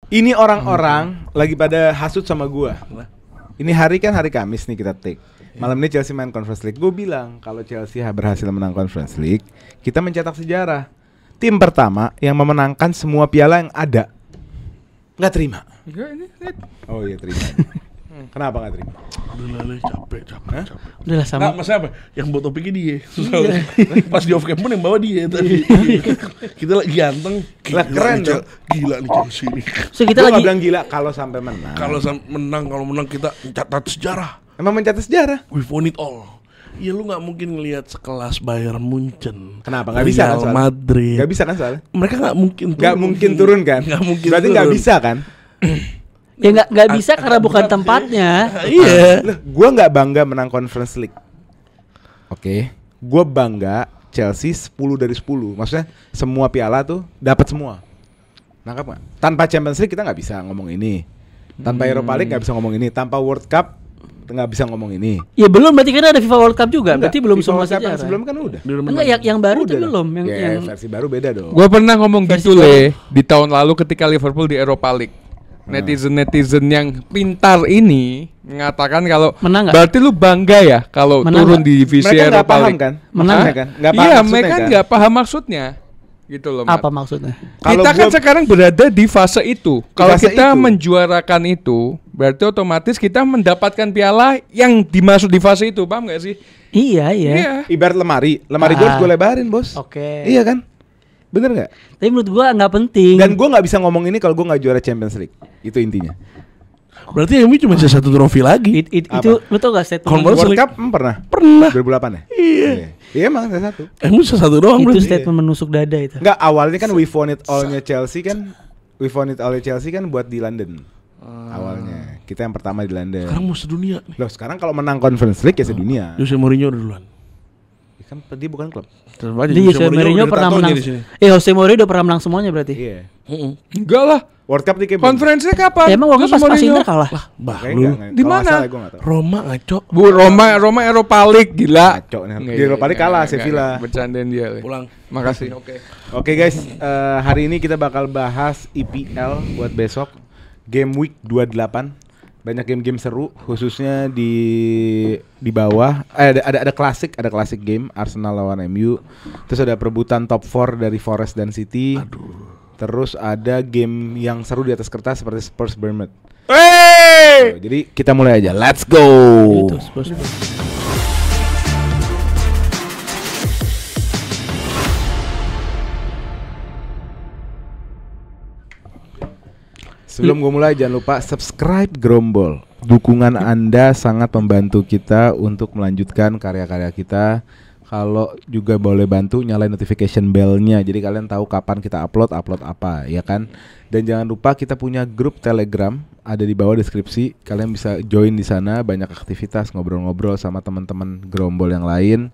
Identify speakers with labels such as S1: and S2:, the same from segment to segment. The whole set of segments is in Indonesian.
S1: Ini orang-orang lagi pada hasut sama gua. Ini hari kan hari Kamis nih kita take. Malam ini Chelsea main Conference League. Gue bilang kalau Chelsea berhasil menang Conference League, kita mencetak sejarah. Tim pertama yang memenangkan semua piala yang ada. Nggak terima. Oh iya terima. Kenapa nggak terima?
S2: Udah capek.
S3: Udah lah sama.
S2: Nggak, maksudnya apa? Yang buat topiknya dia. Pas di off cam pun yang bawa dia tadi. Kita lagi ganteng.
S1: Lah keren dong.
S2: Gila nih Chelsea nih.
S3: So kita
S1: Gua nggak
S3: lagi
S1: bilang gila kalau sampai menang.
S2: Kalau menang kita catat sejarah.
S1: Emang mencatat sejarah.
S2: We've won it all. Ya lu nggak mungkin ngelihat sekelas Bayern Munchen.
S1: Kenapa? Nggak bisa kan
S2: Real
S1: soalnya?
S2: Madrid.
S1: Nggak bisa kan soalnya?
S2: Mereka nggak mungkin
S1: turun kan?
S2: Nggak mungkin.
S1: Berarti nggak bisa kan?
S3: ya nggak bisa karena bukan tempatnya.
S2: Iya.
S1: Loh, gua nggak bangga menang Conference League. Oke. Gua bangga Chelsea 10 dari 10. Maksudnya semua piala tuh dapat semua. Nangkap nggak? Tanpa Champions League kita nggak bisa ngomong ini. Tanpa Europa League nggak bisa ngomong ini. Tanpa World Cup nggak bisa ngomong ini.
S3: Ya belum, berarti kan ada FIFA World Cup juga.
S1: Enggak,
S3: berarti belum
S1: FIFA
S3: semua
S1: World Cup yang
S3: sejarah.
S1: sebelum kan udah.
S3: Enggak, yang baru tuh
S1: Udah
S3: belum.
S1: dong.
S3: Yang
S1: versi baru beda dong.
S4: Gua pernah ngomong
S3: Versi
S4: gitu Le di tahun lalu ketika Liverpool di Europa League. Netizen yang pintar ini mengatakan kalau
S3: Menang nggak?
S4: berarti lu bangga ya kalau
S3: Menang
S4: turun
S3: nggak?
S4: di divisi
S1: Mereka nggak
S4: Europa
S1: paham
S4: League.
S1: kan?
S3: Menang
S1: Maksudnya kan? Nggak paham
S4: Iya,
S1: maksudnya
S4: mereka
S1: kan?
S4: nggak paham maksudnya. Gitu loh. Mat.
S3: apa maksudnya?
S1: Kalau
S4: Kita kan
S1: gua-
S4: sekarang berada di fase itu. Kalau
S1: fase
S4: kita
S1: itu.
S4: menjuarakan itu, berarti otomatis kita mendapatkan piala yang dimaksud di fase itu, paham nggak sih?
S3: Iya.
S1: Ibarat lemari gua harus gue lebarin bos.
S3: Oke.
S1: Iya kan? Bener nggak?
S3: Tapi menurut gua nggak penting.
S1: Dan gue nggak bisa ngomong ini kalau gue nggak juara Champions League. Itu intinya.
S2: Berarti MU cuma sisa satu trofi lagi.
S3: Itu lu tau gak statement
S2: Conference
S1: World
S2: League.
S1: Cup pernah?
S2: Pernah.
S1: 2008 ya?
S2: Iya.
S1: Iya emang ada satu.
S2: MU sisa satu doang
S3: itu
S2: berarti.
S3: statement menusuk dada itu.
S1: Enggak, awalnya kan we won it all-nya Chelsea kan. We won it all-nya Chelsea kan buat di London. Awalnya. Kita yang pertama di London.
S2: Sekarang mau sedunia nih.
S1: Loh sekarang kalau menang Conference League ya sedunia.
S2: Jose Mourinho udah duluan.
S1: Ya kan dia bukan klub.
S2: Terus aja
S3: Jadi Jose Mourinho pernah menang. Jose Mourinho udah pernah menang semuanya berarti.
S1: Iya.
S4: Enggak lah.
S1: World Cup di
S4: Konferensinya kapan?
S3: Ya, emang waktu
S4: Jose
S3: pas
S4: Mourinho.
S3: Inter kalah.
S2: Bah
S1: Kayaknya
S2: lu.
S1: enggak.
S4: Di
S1: Kalau nggak
S4: mana?
S1: salah, gua nggak tahu.
S2: Roma ngaco.
S4: Bu Roma Europa League gila.
S1: Ngaco nih. Di Europa League kalah Sevilla.
S4: Bercandain dia. Le.
S2: Pulang.
S4: Makasih.
S1: Oke guys, hari ini kita bakal bahas IPL buat besok. Game week 28. Banyak game-game seru khususnya di bawah. Ada klasik game Arsenal lawan MU. Terus ada perebutan top 4 dari Forest dan City. Terus ada game yang seru di atas kertas seperti Spurs Bournemouth. Jadi kita mulai aja. Let's go.
S3: Itu Spurs.
S1: Sebelum gue mulai jangan lupa subscribe Grombol. Dukungan Anda sangat membantu kita untuk melanjutkan karya-karya kita. Kalau juga boleh bantu nyalain notification bell-nya. Jadi kalian tahu kapan kita upload apa, ya kan? Dan jangan lupa kita punya grup Telegram ada di bawah deskripsi. Kalian bisa join di sana, banyak aktivitas ngobrol-ngobrol sama teman-teman Grombol yang lain.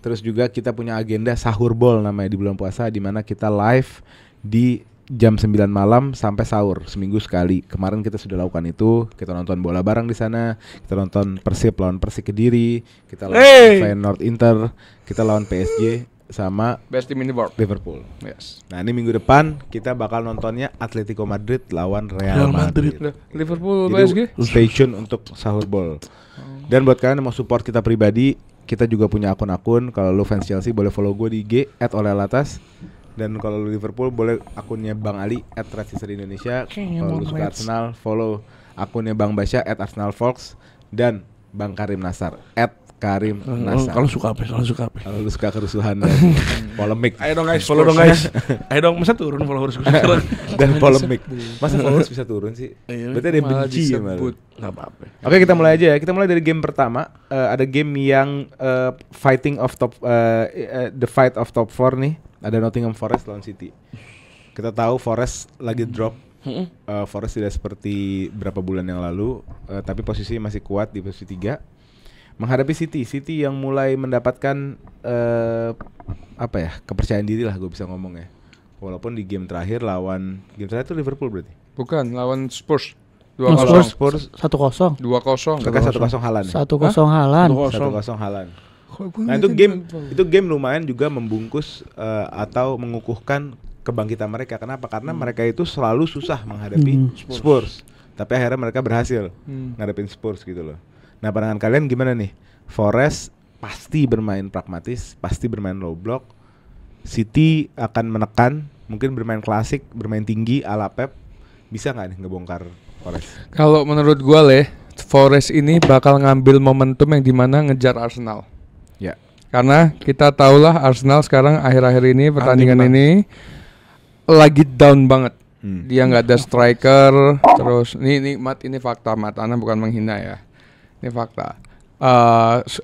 S1: Terus juga kita punya agenda Sahur Bol namanya di bulan puasa di mana kita live di jam 9 malam sampai sahur seminggu sekali. Kemarin kita sudah lakukan itu. Kita nonton bola bareng di sana. Kita nonton Persib lawan Persik Kediri. Kita lawan Feyenoord Inter. Kita lawan PSG sama
S4: Best team in the world.
S1: Liverpool.
S4: Yes.
S1: Nah ini minggu depan kita bakal nontonnya Atletico Madrid lawan Real Madrid.
S4: Liverpool
S1: Jadi
S4: PSG.
S1: station untuk Sahur Bol. Dan buat kalian yang mau support kita pribadi, kita juga punya akun-akun. Kalau lu fans Chelsea boleh follow gue di IG @olelatas. Dan kalau lu Liverpool boleh akunnya Bang Ali @Indonesia. Kalau lu suka Arsenal follow akunnya Bang Basya @ArsenalFolks dan Bang Karim Nasar @KarimNasar.
S2: Kalau suka apa?
S1: Kalau lu suka kerusuhan dan polemik
S2: Ayo dong guys, follow dong guys. Ayo dong, masa turun followers gue sekarang?
S1: dan polemik. Masa followers bisa turun sih? Berarti ada yang
S4: Malah
S1: benci ya malah.
S4: disebut.
S2: Enggak apa-apa.
S1: Oke kita mulai aja ya. Kita mulai dari game pertama. Ada game yang the fight of top 4 nih. Ada Nottingham Forest lawan City. Kita tahu Forest lagi drop. Forest tidak seperti berapa bulan yang lalu, tapi posisinya masih kuat di posisi 3. Menghadapi City yang mulai mendapatkan kepercayaan diri lah gue bisa ngomong ya. Walaupun di game terakhir itu Liverpool berarti.
S4: Bukan, lawan Spurs.
S1: Spurs
S3: 1-0.
S4: 2-0.
S1: mereka 1-0 Haaland.
S3: 1-0 Haaland.
S1: 1-0 Haaland. Nah itu game lumayan juga membungkus atau mengukuhkan kebangkitan mereka. Kenapa? Karena mereka itu selalu susah menghadapi Spurs. Tapi akhirnya mereka berhasil ngadepin Spurs gitu loh. Nah, pandangan kalian gimana nih? Forest pasti bermain pragmatis, pasti bermain low block. City akan menekan, mungkin bermain klasik, bermain tinggi ala Pep. Bisa nggak nih ngebongkar Forest?
S4: Kalau menurut gua Forest ini bakal ngambil momentum yang dimana ngejar Arsenal.
S1: Ya.
S4: Karena kita tahulah Arsenal sekarang akhir-akhir ini pertandingan
S2: Anting,
S4: ini lagi down banget. Dia nggak ada striker. Terus ini fakta, Mat. Ana bukan menghina ya. Ini fakta.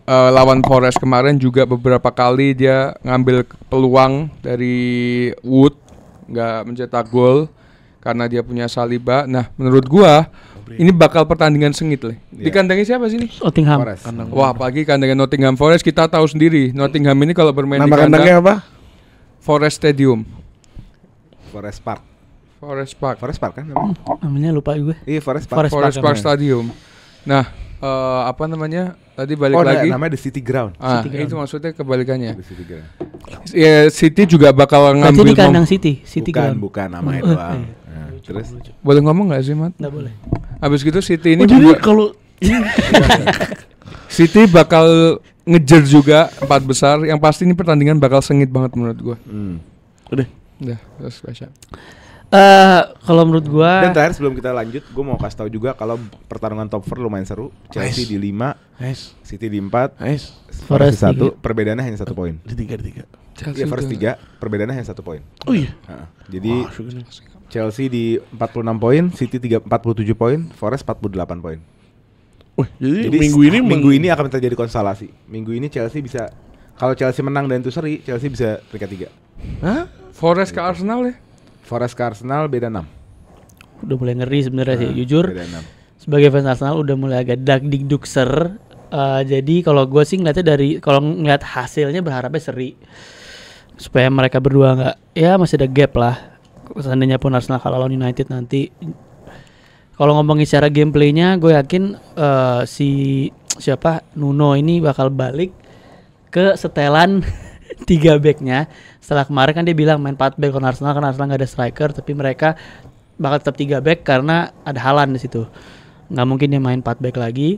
S4: Lawan Forest kemarin juga beberapa kali dia ngambil peluang dari Wood, nggak mencetak gol karena dia punya Saliba. Nah, menurut gua ini bakal pertandingan sengit lah. Di kandangnya siapa sih ini?
S3: Nottingham.
S1: Forest.
S4: Wah, pagi kandangnya Nottingham Forest kita tahu sendiri. Nottingham ini kalau bermain
S2: Nama
S4: di kandang
S2: kandangnya apa?
S4: Forest Stadium.
S1: Forest Park.
S4: Forest Park.
S1: Forest Park kan namanya?
S3: Namanya lupa gue.
S1: Iya, Forest Park.
S3: Forest
S4: Forest Park Stadium. Nah, apa namanya? Tadi balik lagi.
S1: Namanya The City Ground.
S4: Ah,
S3: City Ground.
S4: itu maksudnya kebalikannya.
S1: The City Ground.
S4: Ya, City juga bakal
S3: Berarti
S4: ngambil
S3: di kandang City
S1: Bukan,
S3: Ground.
S1: bukan nama itu doang. Nah, terus
S4: Boleh ngomong nggak sih, Mat?
S3: Nggak boleh.
S4: Habis gitu City ini
S2: Jadi
S4: juga
S2: kalau
S4: City bakal ngejar juga 4 besar. Yang pasti ini pertandingan bakal sengit banget menurut gua.
S2: udah
S4: Udah, terus baca.
S3: Kalau menurut gua
S1: dan terakhir sebelum kita lanjut, gue mau kasih tahu juga kalau pertarungan top 4 lumayan seru. Chelsea di 5,
S2: nice,
S1: City di 4,
S2: nice.
S1: Forest di 1,
S3: 3.
S1: perbedaannya hanya 1 poin.
S2: Di tiga.
S1: Iya, Forest 3, perbedaannya hanya 1 poin.
S2: Oh iya.
S1: Jadi Chelsea di 46 poin, City 47 poin, Forest 48 poin.
S2: Wah, jadi
S1: minggu ini akan terjadi konstelasi. Minggu ini Chelsea bisa, kalau Chelsea menang dan itu seri, Chelsea bisa peringkat 3.
S2: Hah?
S4: Forest ke Arsenal ya?
S1: Forest ke Arsenal beda 6.
S3: udah mulai ngeri sebenarnya sih. Jujur,
S1: Beda 6.
S3: sebagai fans Arsenal udah mulai agak dagdikdukser. Jadi kalau gue sih ngeliatnya kalau ngeliat hasilnya berharapnya seri supaya mereka berdua nggak, ya masih ada gap lah. Seandainya pun Arsenal kalah lawan United nanti. Kalau ngomongin secara gameplaynya, gue yakin Nuno ini bakal balik ke setelan 3 backnya. Setelah kemarin kan dia bilang main 4 back karena Arsenal nggak ada striker, tapi mereka bakal tetap 3 back karena ada Haaland di situ. Nggak mungkin dia main 4 back lagi.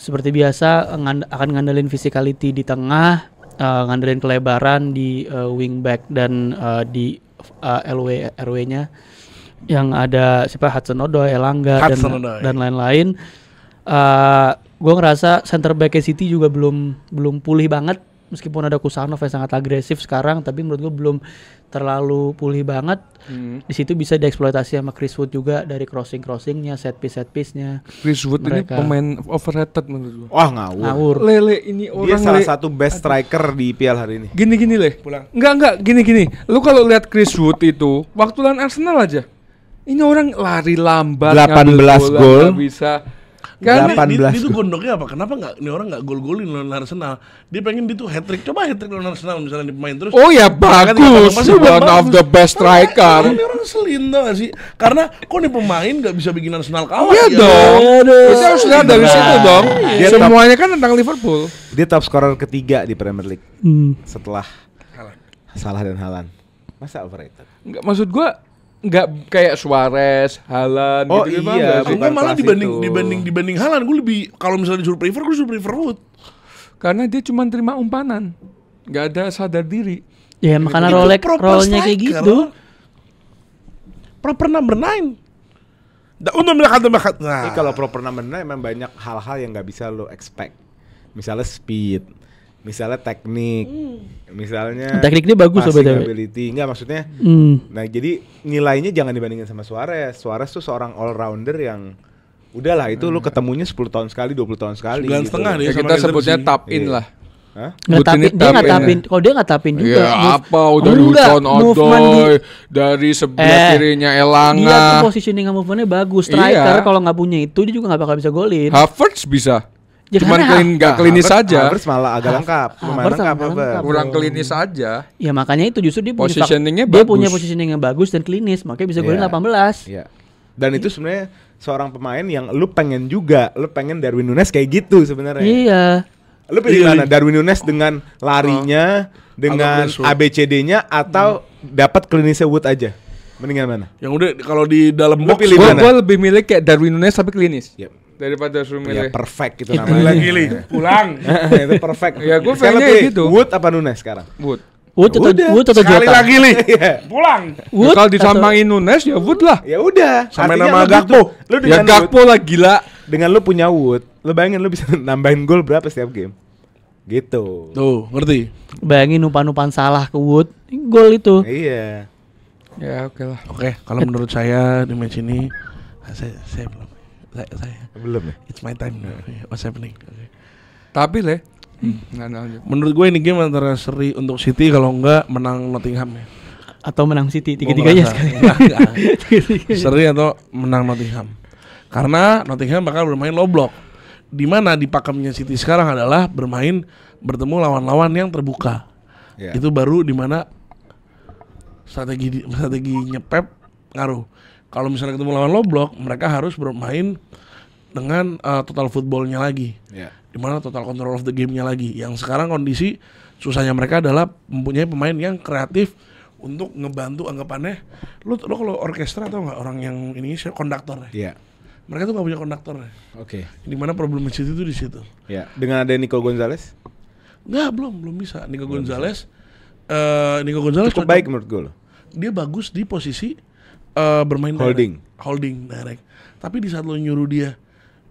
S3: Seperti biasa akan ngandelin physicality di tengah, ngandelin kelebaran di wing back dan di RW-nya yang ada Hudson-Odoi, Elanga dan lain-lain. Gue ngerasa center back City juga belum pulih banget, meskipun ada Kusanov yang sangat agresif sekarang, tapi menurut gue belum terlalu pulih banget. Di situ bisa dieksploitasi sama Chris Wood juga dari crossingnya, set piece-nya.
S4: Chris Wood ini
S3: Mereka
S4: pemain overrated menurut gua.
S1: Wah, ngawur.
S4: Lele ini
S1: Dia
S4: orang
S1: salah satu best striker di IPL hari ini.
S4: Gini Le.
S2: Pulang.
S4: Enggak, gini. Lu kalau lihat Chris Wood itu waktu lawan Arsenal aja. Ini orang lari lambat,
S1: 18
S4: ngambil bola,
S1: gol.
S4: nggak bisa.
S2: Kan
S1: 18
S2: dia tuh gondoknya apa? Kenapa ini orang nggak gol-golin lawan Arsenal? Dia pengen dia tuh hat-trick. Coba hat-trick lawan Arsenal misalnya di pemain terus.
S4: Oh ya
S2: Kan
S4: bagus,
S2: pasti
S4: one of the best striker.
S2: Ini orang selin tau gak sih? Karena kok nih pemain gak bisa bikin Arsenal kalah.
S4: Iya
S2: ya?
S4: dong. Kita harus lihat dari situ dong.
S1: Dia
S4: Semuanya kan tentang Liverpool.
S1: Dia top scorer ketiga di Premier League setelah
S2: Haaland.
S1: Salah dan Haaland. Masa overrated?
S4: Enggak, maksud gua enggak kayak Suarez, Haaland
S1: Oh
S4: gitu
S1: iya,
S4: enggak sih?
S2: Enggak, malah
S1: kelas
S2: dibanding Haaland gue lebih, kalau misalnya disuruh prefer, gue disuruh prefer Wood.
S4: Karena dia cuma terima umpanan. Enggak ada sadar diri.
S3: Ya makanya
S2: Itu proper
S3: role-nya kayak
S2: striker.
S3: gitu.
S2: Proper number 9. Untuk melakukan
S1: Ini kalau proper number 9 emang banyak hal-hal yang nggak bisa lo expect. Misalnya speed, misalnya teknik, misalnya
S3: Teknik dia bagus loh,
S1: passing
S3: BTW.
S1: ability. Enggak, maksudnya.
S3: Hmm.
S1: Nah, jadi nilainya jangan dibandingin sama Suarez. Suarez tuh seorang all rounder yang udahlah itu lu ketemunya 10 tahun sekali, 20 tahun sekali.
S2: 9,5 dia
S4: Ya
S2: sama
S4: kita
S2: Rizal
S4: sebutnya
S2: sih.
S4: tap in
S1: Iya.
S4: lah.
S1: Hah?
S3: Dia nggak
S4: Tap in
S3: tapin.
S4: ya.
S3: Kalau dia nggak tapin juga.
S4: Ya apa udah
S3: Enggak,
S4: Hudson
S3: movement
S4: Odoi dari sebelah kirinya
S3: Dia tuh
S4: Elanga.
S3: positioning movementnya bagus. Striker
S4: Iya.
S3: kalau nggak punya itu dia juga nggak bakal bisa golin.
S4: Havertz bisa.
S3: Ya,
S4: Cuman
S3: karena
S4: nggak klinis saja.
S1: Havertz malah agak lengkap. Lumayan
S3: Havertz
S1: lengkap,
S3: agak
S1: Havertz.
S3: lengkap.
S4: Kurang klinis aja.
S3: Ya makanya itu justru dia punya
S4: Positioningnya
S3: dia
S4: bagus.
S3: punya positioning yang bagus dan klinis, makanya bisa golin
S1: Iya.
S3: 18.
S1: Iya. Dan itu sebenarnya seorang pemain yang lu pengen juga, lu pengen Darwin Núñez kayak gitu sebenarnya.
S3: Iya.
S1: Lu pilih
S2: Iya,
S1: mana? Darwin Núñez dengan larinya, dengan
S2: Agak besok.
S1: ABCD-nya atau dapat klinisnya Wood aja. Mendingan mana?
S2: Yang udah kalau di dalam
S1: Lu
S2: box
S1: pilih mana?
S4: Gue lebih milih kayak Darwin Nunes tapi klinis.
S1: Yep.
S4: Daripada suruh
S1: Ya
S4: milih.
S1: perfect itu
S2: Gila
S1: namanya.
S2: gili, pulang.
S1: Itu perfect.
S4: Ya, gua
S1: Sekarang
S4: pengennya
S1: pilih
S4: gitu.
S1: Wood apa Nunes sekarang?
S4: Wood.
S3: Wood atau
S2: Sekali
S3: Jota?
S2: lagi li,
S1: Iya.
S2: pulang.
S3: Wood
S4: Kalau
S3: atau-
S4: disampangin Nunes ya Wood lah.
S1: Ya udah.
S2: Sama
S1: Artinya
S2: nama
S1: lu
S2: Gakpo.
S1: gitu. Lu
S4: Ya
S1: dengan Wood,
S4: Gakpo lah gila.
S1: dengan lu punya Wood, lu bayangin lu bisa nambahin gol berapa setiap game? Gitu.
S2: Tuh, ngerti?
S3: Bayangin umpan-umpan salah ke Wood, gol itu.
S1: Iya.
S4: Ya oke lah.
S2: Oke, kalau menurut saya di match ini saya belum. Saya
S1: Belum ya?
S2: it's my time. What's happening? Oke.
S4: Tapi Le, lanjut.
S2: Menurut gue ini game antara seri untuk City kalau enggak menang Nottingham ya.
S3: Atau menang City
S2: Gua
S3: tiga-tiganya
S2: ngerasa.
S3: sekali.
S2: Enggak.
S3: Tiga-tiganya.
S2: Seri atau menang Nottingham. Karena Nottingham bakal bermain low block. Di mana di pakemnya City sekarang adalah bertemu lawan-lawan yang terbuka.
S1: Iya.
S2: Itu baru di mana strateginya Pep ngaruh. Kalau misalnya ketemu lawan low block, mereka harus bermain dengan total footballnya lagi.
S1: Iya.
S2: Dimana total control of the game-nya lagi. Yang sekarang kondisi susahnya mereka adalah mempunyai pemain yang kreatif untuk ngebantu anggapannya. Lo kalau orkestra atau nggak orang yang ini konduktor ya?
S1: Iya.
S2: Mereka tuh nggak punya konduktor ya.
S1: Oke.
S2: Dimana problem City itu di situ.
S1: Ya, dengan ada Nico Gonzalez
S2: Nggak, belum bisa. Nico Gonzalez
S1: cukup baik menurut gue loh.
S2: Dia bagus di posisi bermain
S1: Holding.
S2: holding direct. Tapi di saat lo nyuruh dia,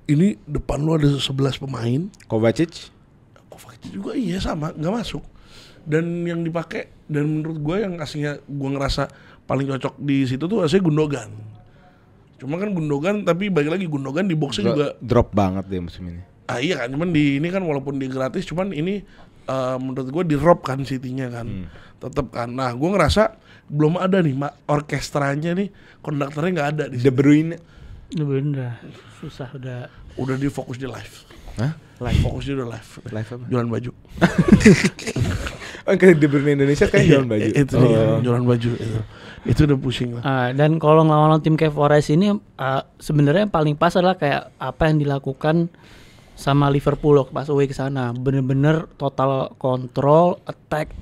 S2: ini depan lo ada 11 pemain,
S1: Kovacic
S2: Kovacic juga iya sama, nggak masuk. Dan yang dipakai dan menurut gue yang aslinya gue ngerasa paling cocok di situ tuh aslinya Gundogan. Cuma kan Gundogan, tapi balik lagi Gundogan di boxnya juga
S1: drop banget dia musim ini.
S2: iya kan, cuman di ini kan walaupun dia gratis, cuman ini menurut gue di rob kan City-nya kan. Tetep kan. Nah, gue ngerasa belum ada nih orkestranya nih, konduktornya nggak ada di
S1: De
S2: situ.
S1: Bruyne.
S3: Udah susah udah.
S2: Udah di fokus di live.
S1: Hah?
S2: Live, fokusnya udah live.
S1: Live apa?
S2: Jualan baju.
S1: Oh, kayak De Bruyne Indonesia kan jualan baju.
S2: Itu dia, jualan baju itu. Itu udah pusing lah.
S3: Dan kalau ngelawan tim kayak Forest ini sebenarnya yang paling pas adalah kayak apa yang dilakukan sama Liverpool pas away ke sana. Bener-bener total kontrol, attack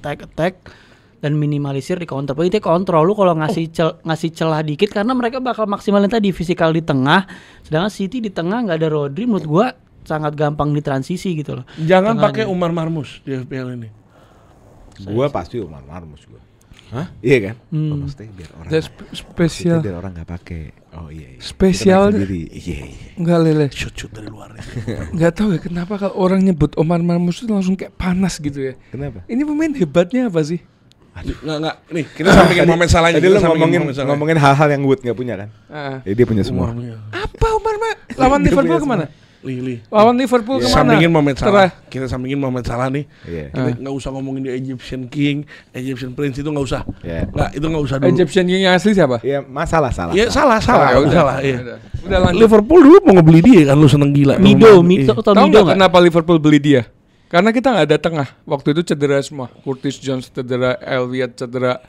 S3: dan minimalisir di counter. Itu kontrol lu kalau ngasih celah dikit karena mereka bakal maksimalin tadi fisikal di tengah, sedangkan City di tengah nggak ada Rodri, menurut gua sangat gampang di transisi gitu loh.
S2: Jangan
S3: Tengahnya.
S2: pakai Umar Marmus di FPL ini.
S1: Gua pasti Umar Marmus gua. Hah? Iya kan? Oh, maksudnya biar orang
S4: Spesial.
S1: biar orang nggak pakai. Oh iya.
S4: Spesial.
S1: Kita main sendiri. Iya.
S4: Enggak Lele.
S2: Shoot dari luar.
S4: Enggak tahu ya kenapa kalau orang nyebut Omar Marmus itu langsung kayak panas gitu ya.
S1: Kenapa?
S4: Ini pemain hebatnya apa sih?
S2: Nggak. Nih, kita sampingin momen salahnya.
S1: Tadi lu
S2: Kita sampingin momen salahnya.
S1: ngomongin hal-hal yang Wood nggak punya kan? Jadi dia punya semua.
S2: Umarnya.
S4: Apa Omar lawan
S1: Dia
S4: Liverpool
S1: punya
S4: kemana?
S2: Li.
S4: Lawan Liverpool kemana?
S2: Sampingin momen salah.
S4: Terah.
S2: Kita sampingin momen salah nih.
S1: Iya.
S2: Kita nggak usah ngomongin di Egyptian King, Egyptian Prince itu nggak usah.
S1: Iya.
S2: Nggak, itu nggak usah dulu.
S4: Egyptian King yang asli siapa?
S1: Iya, salah.
S2: Iya salah.
S4: Ya udah.
S2: Salah. Iya.
S4: Udah lanjut.
S2: Liverpool dulu mau ngebeli dia kan, lu seneng gila.
S3: Mido
S2: Iya.
S3: atau
S4: Tahu
S3: Mido
S4: nggak
S3: nggak?
S4: kenapa Liverpool beli dia? Karena kita nggak ada tengah. Waktu itu cedera semua. Curtis Jones cedera, Elliot cedera.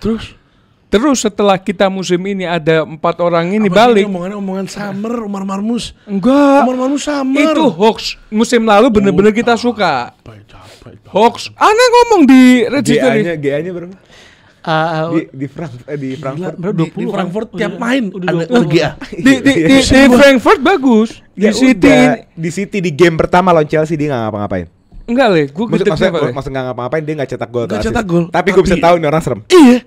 S4: Terus setelah kita musim ini ada 4 orang ini
S2: Apa sih
S4: balik.
S2: ini omongan Summer, Umar Marmus.
S4: Enggak.
S2: Umar Marmus Summer.
S4: Itu hoax. Musim lalu bener-bener kita suka.
S2: Capek.
S4: Hoax. Aneh ngomong di register.
S1: GA-nya berapa? Di Frankfurt.
S2: Di Frankfurt tiap main
S3: Udah
S2: ada
S3: 20.
S2: GA.
S4: Di Frankfurt bagus.
S1: Ya
S4: Di City
S1: udah, di City di game pertama lawan Chelsea dia nggak ngapa-ngapain.
S4: enggak Le, gue
S1: Maksudnya
S4: gede
S1: nggak ngapa-ngapain, dia nggak cetak gol.
S2: Nggak
S1: atau
S2: cetak
S1: assist.
S2: gol,
S1: Tapi gue bisa
S2: tapi-
S1: tahu nih orang serem.
S2: Iya.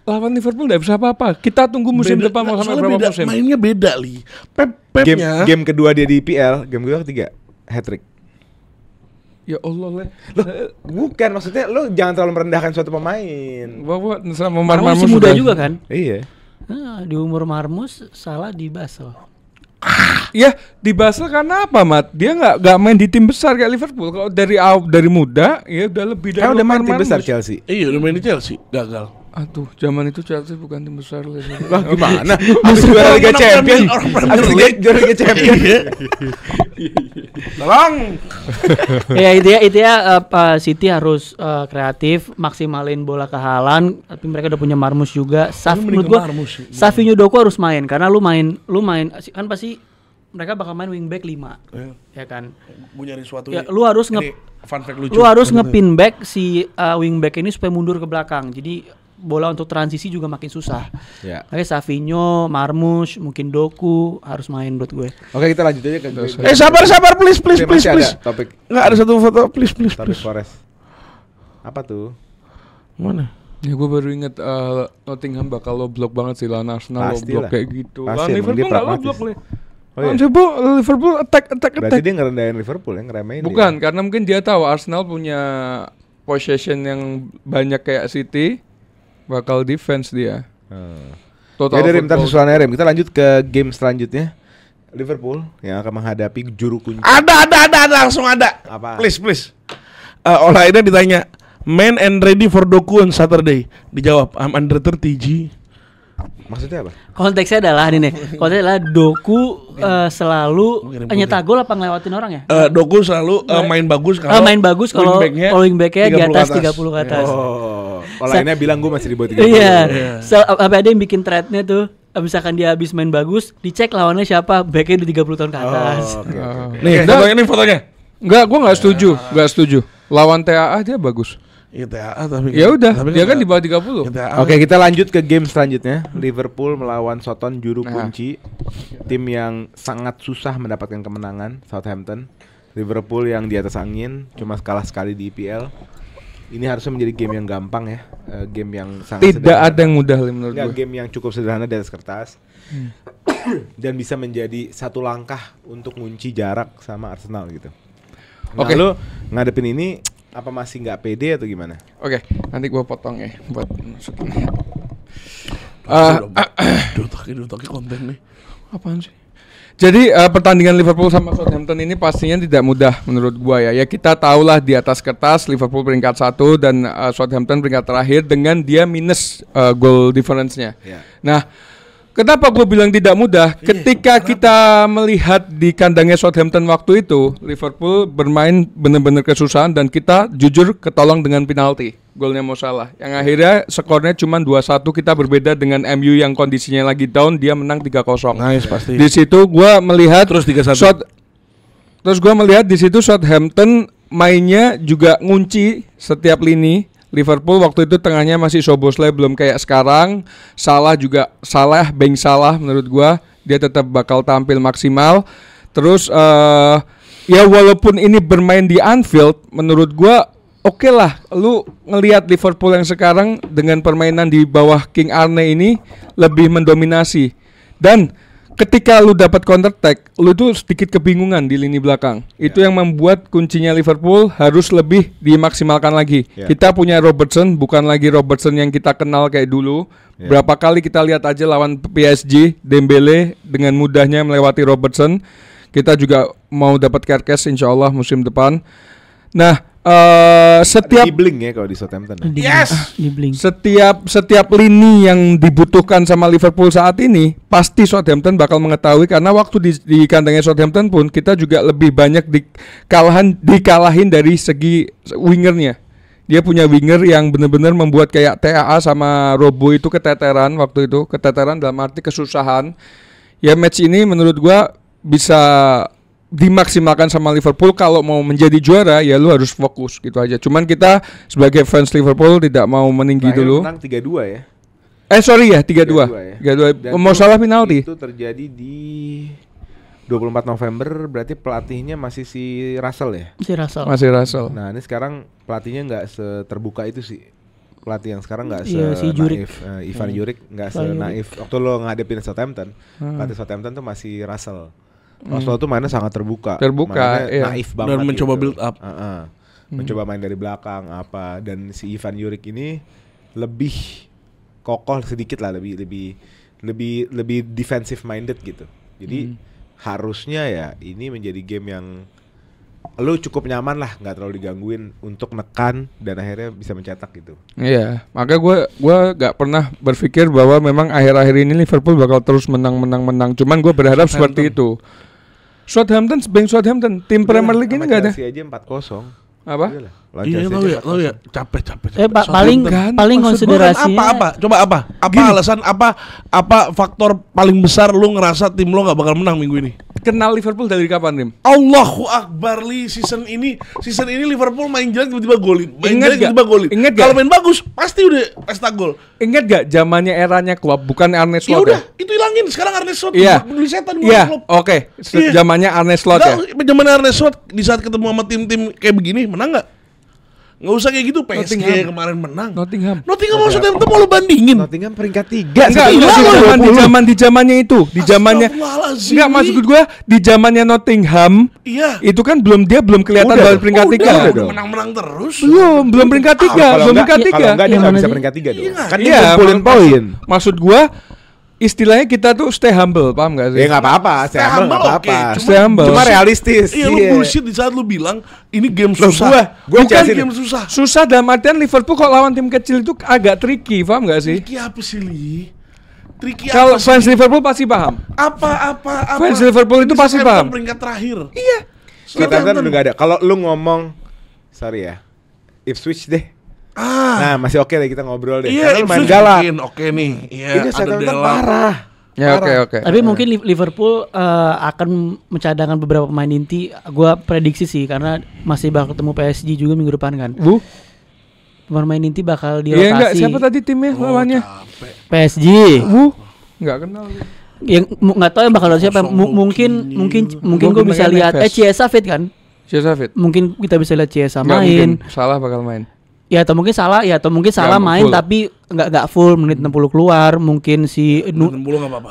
S4: lawan Liverpool enggak bisa apa-apa. Kita tunggu musim depan mau sampai
S2: soalnya
S4: berapa musim.
S2: Mainnya beda li. Pepnya.
S1: Game kedua dia di PL, game kedua ketiga hat-trick.
S4: Ya Allah Le.
S1: Bukan, maksudnya lo jangan terlalu merendahkan suatu pemain.
S4: Bawa sama Omar
S3: Marmus
S4: Marmus
S3: muda
S4: udah-
S3: juga kan?
S1: Iya.
S3: Di umur Marmus salah di Basel.
S4: Ya di Basel karena apa Mat? Dia nggak main di tim besar kayak Liverpool. Kalau dari muda ya udah lebih dari
S1: Kan udah main
S4: Omar
S1: tim besar
S4: Marmus.
S1: Chelsea.
S2: Iya udah main di Chelsea, gagal.
S4: Aduh, zaman itu Chelsea bukan tim besar Le.
S1: Wah, gimana? Habis juara Liga
S2: Orang
S1: Champions.
S2: Premier
S1: Habis
S2: League.
S1: juara Liga Champions.
S2: Tolong.
S3: Ya itu ya City harus kreatif, maksimalin bola ke Haaland, tapi mereka udah punya Marmus juga. Menurut gua Savinho Doku harus main karena lu main kan pasti mereka bakal main wingback 5. Ya kan?
S2: Mau nyari sesuatu.
S3: Ya, lu harus
S2: Ini fun fact lucu.
S3: lu harus ngepin back si wingback ini supaya mundur ke belakang. Jadi bola untuk transisi juga makin susah.
S1: Ya.
S3: Kayak Savinho, Marmoush, mungkin Doku harus main menurut gue.
S1: Oke, kita lanjut aja ke
S2: Sabar please
S1: Masih ada topik
S2: Nggak ada satu foto please
S1: Forest. Apa tuh?
S2: Mana?
S4: Ya gue baru inget Nottingham bakal lo blok banget sih lawan Arsenal, lo blok
S1: Pastilah.
S4: kayak gitu.
S1: Pasti,
S4: Lawan
S1: emang
S4: Liverpool
S1: dia
S4: nggak lo
S1: pragmatis.
S4: blok le.
S1: Oh, iya?
S4: Liverpool attack.
S1: Berarti dia ngerendahin Liverpool ya, ngeremehin
S4: Bukan,
S1: dia.
S4: karena mungkin dia tahu Arsenal punya possession yang banyak kayak City, bakal defense dia.
S1: Ya dari bentar susulannya Rem. Kita lanjut ke game selanjutnya. Liverpool yang akan menghadapi juru kunci.
S2: Ada langsung ada.
S1: Apa?
S2: Please. Olainnya ditanya, man and ready for Doku on Saturday. Dijawab, I'm under 30 G.
S1: Maksudnya apa?
S3: Konteksnya adalah ini nih. Konteksnya adalah Doku selalu nyetak gol apa ngelewatin orang ya?
S2: Doku selalu main bagus kalau
S3: Main bagus kalau wingbacknya di
S2: 30
S3: atas
S2: ke
S3: 30 ke atas.
S1: Oh, Olainnya bilang gue masih di bawah 30.
S3: Iya. Sampai ada yang bikin threadnya tuh. Misalkan dia habis main bagus, dicek lawannya siapa, backnya udah 30 tahun ke atas.
S1: Oke.
S2: Nih, fotonya.
S4: Enggak, gue nggak setuju. Lawan TAA dia bagus.
S2: Iya TAA tapi
S4: Ya udah,
S2: tapi
S4: dia kan di bawah 30.
S1: Oke, kita lanjut ke game selanjutnya. Liverpool melawan Soton juru kunci, tim yang sangat susah mendapatkan kemenangan, Southampton. Liverpool yang di atas angin, cuma kalah sekali di IPL. Ini harusnya menjadi game yang gampang ya, game yang sangat
S4: Tidak ada yang mudah menurut
S1: Nggak,
S4: gue.
S1: game yang cukup sederhana di atas kertas. Dan bisa menjadi satu langkah untuk ngunci jarak sama Arsenal gitu. Nah,
S4: Oke.
S1: lu ngadepin ini apa masih nggak pede atau gimana?
S4: Oke, nanti gue potong ya buat masukin.
S2: Dutoki konten nih.
S4: Apaan sih? Jadi pertandingan Liverpool sama Southampton ini pastinya tidak mudah menurut gua ya. Ya kita tahulah di atas kertas Liverpool peringkat 1 dan Southampton peringkat terakhir dengan dia minus goal difference-nya.
S1: Ya.
S4: Nah, kenapa gue bilang tidak mudah? Ketika kita melihat di kandangnya Southampton waktu itu, Liverpool bermain benar-benar kesusahan dan kita jujur ketolong dengan penalti. Golnya Mo Salah. Yang akhirnya skornya cuma 2-1, kita berbeda dengan MU yang kondisinya lagi down, dia menang 3-0.
S2: Nice pasti.
S4: Di situ gue melihat
S2: Terus 3-1.
S4: Terus gue melihat di situ Southampton mainnya juga ngunci setiap lini. Liverpool waktu itu tengahnya masih Szoboszlai, belum kayak sekarang. Salah menurut gua dia tetap bakal tampil maksimal. Terus ya walaupun ini bermain di Anfield, menurut gua oke lah. Lu ngelihat Liverpool yang sekarang dengan permainan di bawah King Arne ini lebih mendominasi. Dan ketika lu dapat counter attack, lu tuh sedikit kebingungan di lini belakang. Itu yang membuat kuncinya Liverpool harus lebih dimaksimalkan lagi. Kita punya Robertson, bukan lagi Robertson yang kita kenal kayak dulu. Berapa kali kita lihat aja lawan PSG, Dembele dengan mudahnya melewati Robertson. Kita juga mau dapat Kerkes insya Allah musim depan. Nah, setiap
S1: Dribbling ya kalau di Southampton.
S2: Yes.
S3: Dribbling.
S4: Setiap lini yang dibutuhkan sama Liverpool saat ini pasti Southampton bakal mengetahui, karena waktu di kandangnya Southampton pun kita juga lebih banyak dikalahin dari segi wingernya. Dia punya winger yang benar-benar membuat kayak TAA sama Robo itu keteteran waktu itu, keteteran dalam arti kesusahan. Ya match ini menurut gua bisa dimaksimalkan sama Liverpool. Kalau mau menjadi juara ya lu harus fokus gitu aja. Cuman kita sebagai fans Liverpool tidak mau meninggi dulu.
S1: Menang 3-2 ya.
S4: 3-2. Mau salah penalti.
S1: Itu terjadi di 24 November, berarti pelatihnya masih si Russell ya.
S4: Masih Russell.
S1: Nah, ini sekarang pelatihnya nggak seterbuka itu sih. Pelatih yang sekarang nggak
S3: Iya, si Juric.
S1: naif. Ivan Juric nggak senaif. Waktu lo ngadepin Southampton, pelatih Southampton tuh masih Russell. Oslo tuh mainnya sangat terbuka. Mainnya
S4: iya.
S1: naif banget
S2: Dan mencoba
S1: gitu.
S2: build up.
S1: Mencoba main dari belakang apa, dan si Ivan Juric ini lebih kokoh sedikit lah, lebih defensive minded gitu. Jadi harusnya ya ini menjadi game yang lu cukup nyaman lah, nggak terlalu digangguin untuk nekan dan akhirnya bisa mencetak gitu.
S4: Iya, maka gue gak pernah berpikir bahwa memang akhir-akhir ini Liverpool bakal terus menang. Cuman gue berharap seperti itu. Southampton, tim Premier League ini gak ada.
S1: Chelsea aja 4-0.
S4: Apa?
S2: Iya tahu ya, capek.
S3: Paling konsiderasinya
S2: Apa alasan, apa faktor paling besar lu ngerasa tim lo nggak bakal menang minggu ini?
S4: kenal Liverpool dari kapan, Rim?
S2: Allahu Akbar li season ini Liverpool main jelek tiba-tiba golin. Main
S4: Ingat
S2: jelek
S4: gak?
S2: tiba-tiba golin.
S4: Ingat gak?
S2: Kalau main bagus pasti udah pesta gol.
S4: Ingat gak zamannya eranya Klopp, bukan Arne
S2: Ya
S4: Slot
S2: udah,
S4: ya?
S2: itu hilangin. Sekarang Arne Slot
S4: Iya.
S2: peduli setan
S4: Iya,
S2: klub.
S4: oke.
S2: Iya.
S4: Zamannya Arne Slot ya.
S2: Zaman Arne Slot di saat ketemu sama tim-tim kayak begini menang nggak? Nggak usah kayak gitu. PSG
S4: Nottingham.
S2: kemarin menang.
S4: Nottingham.
S2: Nottingham maksudnya mau lo bandingin.
S1: Nottingham peringkat 3.
S4: Enggak, di zamannya itu, di zamannya
S2: Astagfirullahaladzim.
S4: enggak maksud gua di zamannya Nottingham
S2: Iya.
S4: itu kan dia belum kelihatan
S1: Udah
S4: dari
S1: dong.
S4: peringkat
S2: Udah,
S4: 3.
S1: udah dong.
S2: menang-menang terus.
S4: Belum peringkat 3, belum peringkat 3.
S1: Kalau enggak dia
S3: Yang
S1: nggak
S3: mana
S1: bisa
S3: sih?
S1: peringkat 3 dong.
S2: Iya,
S1: Kan
S4: Iya,
S1: dia ngumpulin poin.
S4: Maksud gua istilahnya kita tuh stay humble, paham gak sih?
S1: Ya nggak apa-apa, saya
S2: humble
S1: nggak apa-apa.
S2: oke,
S4: Stay humble.
S1: Cuma realistis.
S2: Iya, lu bullshit di saat lu bilang ini game
S1: Loh,
S2: susah.
S1: gua
S2: Bukan
S1: Chelsea
S2: game
S1: nih.
S2: susah.
S4: Susah dalam artian Liverpool kalau lawan tim kecil itu agak tricky, paham gak sih?
S2: Tricky apa sih, Li? Tricky
S4: Kalau
S2: apa sih?
S4: fans Liverpool pasti paham.
S2: Apa?
S4: Fans Liverpool itu
S2: Ini
S4: pasti
S2: Southampton
S4: paham.
S2: peringkat terakhir.
S4: Iya.
S1: Southampton udah nggak ada. Kalau lu ngomong, sorry ya, Ipswich deh. Nah masih oke deh kita ngobrol deh.
S2: Iya,
S1: Karena lu main
S2: Ipswich
S1: galak.
S2: mungkin oke nih. Iya,
S1: Ini
S2: ada
S1: Southampton
S2: Dela.
S1: parah.
S4: Ya oke.
S3: Tapi mungkin Liverpool akan mencadangkan beberapa pemain inti. Gua prediksi sih karena masih bakal ketemu PSG juga minggu depan kan. Pemain inti bakal
S4: Iya enggak,
S3: dirotasi.
S4: siapa tadi timnya lawannya?
S2: Capek.
S3: PSG.
S4: Enggak kenal.
S3: Yang nggak tahu yang bakal ada siapa.
S2: Kosong
S3: Mungkin
S2: begini.
S3: gue bisa
S4: Gua
S3: lihat
S4: Neves.
S3: Chiesa fit kan.
S4: Siapa Fit?
S3: Mungkin kita bisa lihat Chiesa
S4: Enggak
S3: main.
S4: mungkin, Salah bakal main.
S3: Ya atau mungkin salah
S4: Nggak
S3: main
S4: full.
S3: tapi nggak full menit 60 keluar. Mungkin si
S2: 60 nggak apa-apa.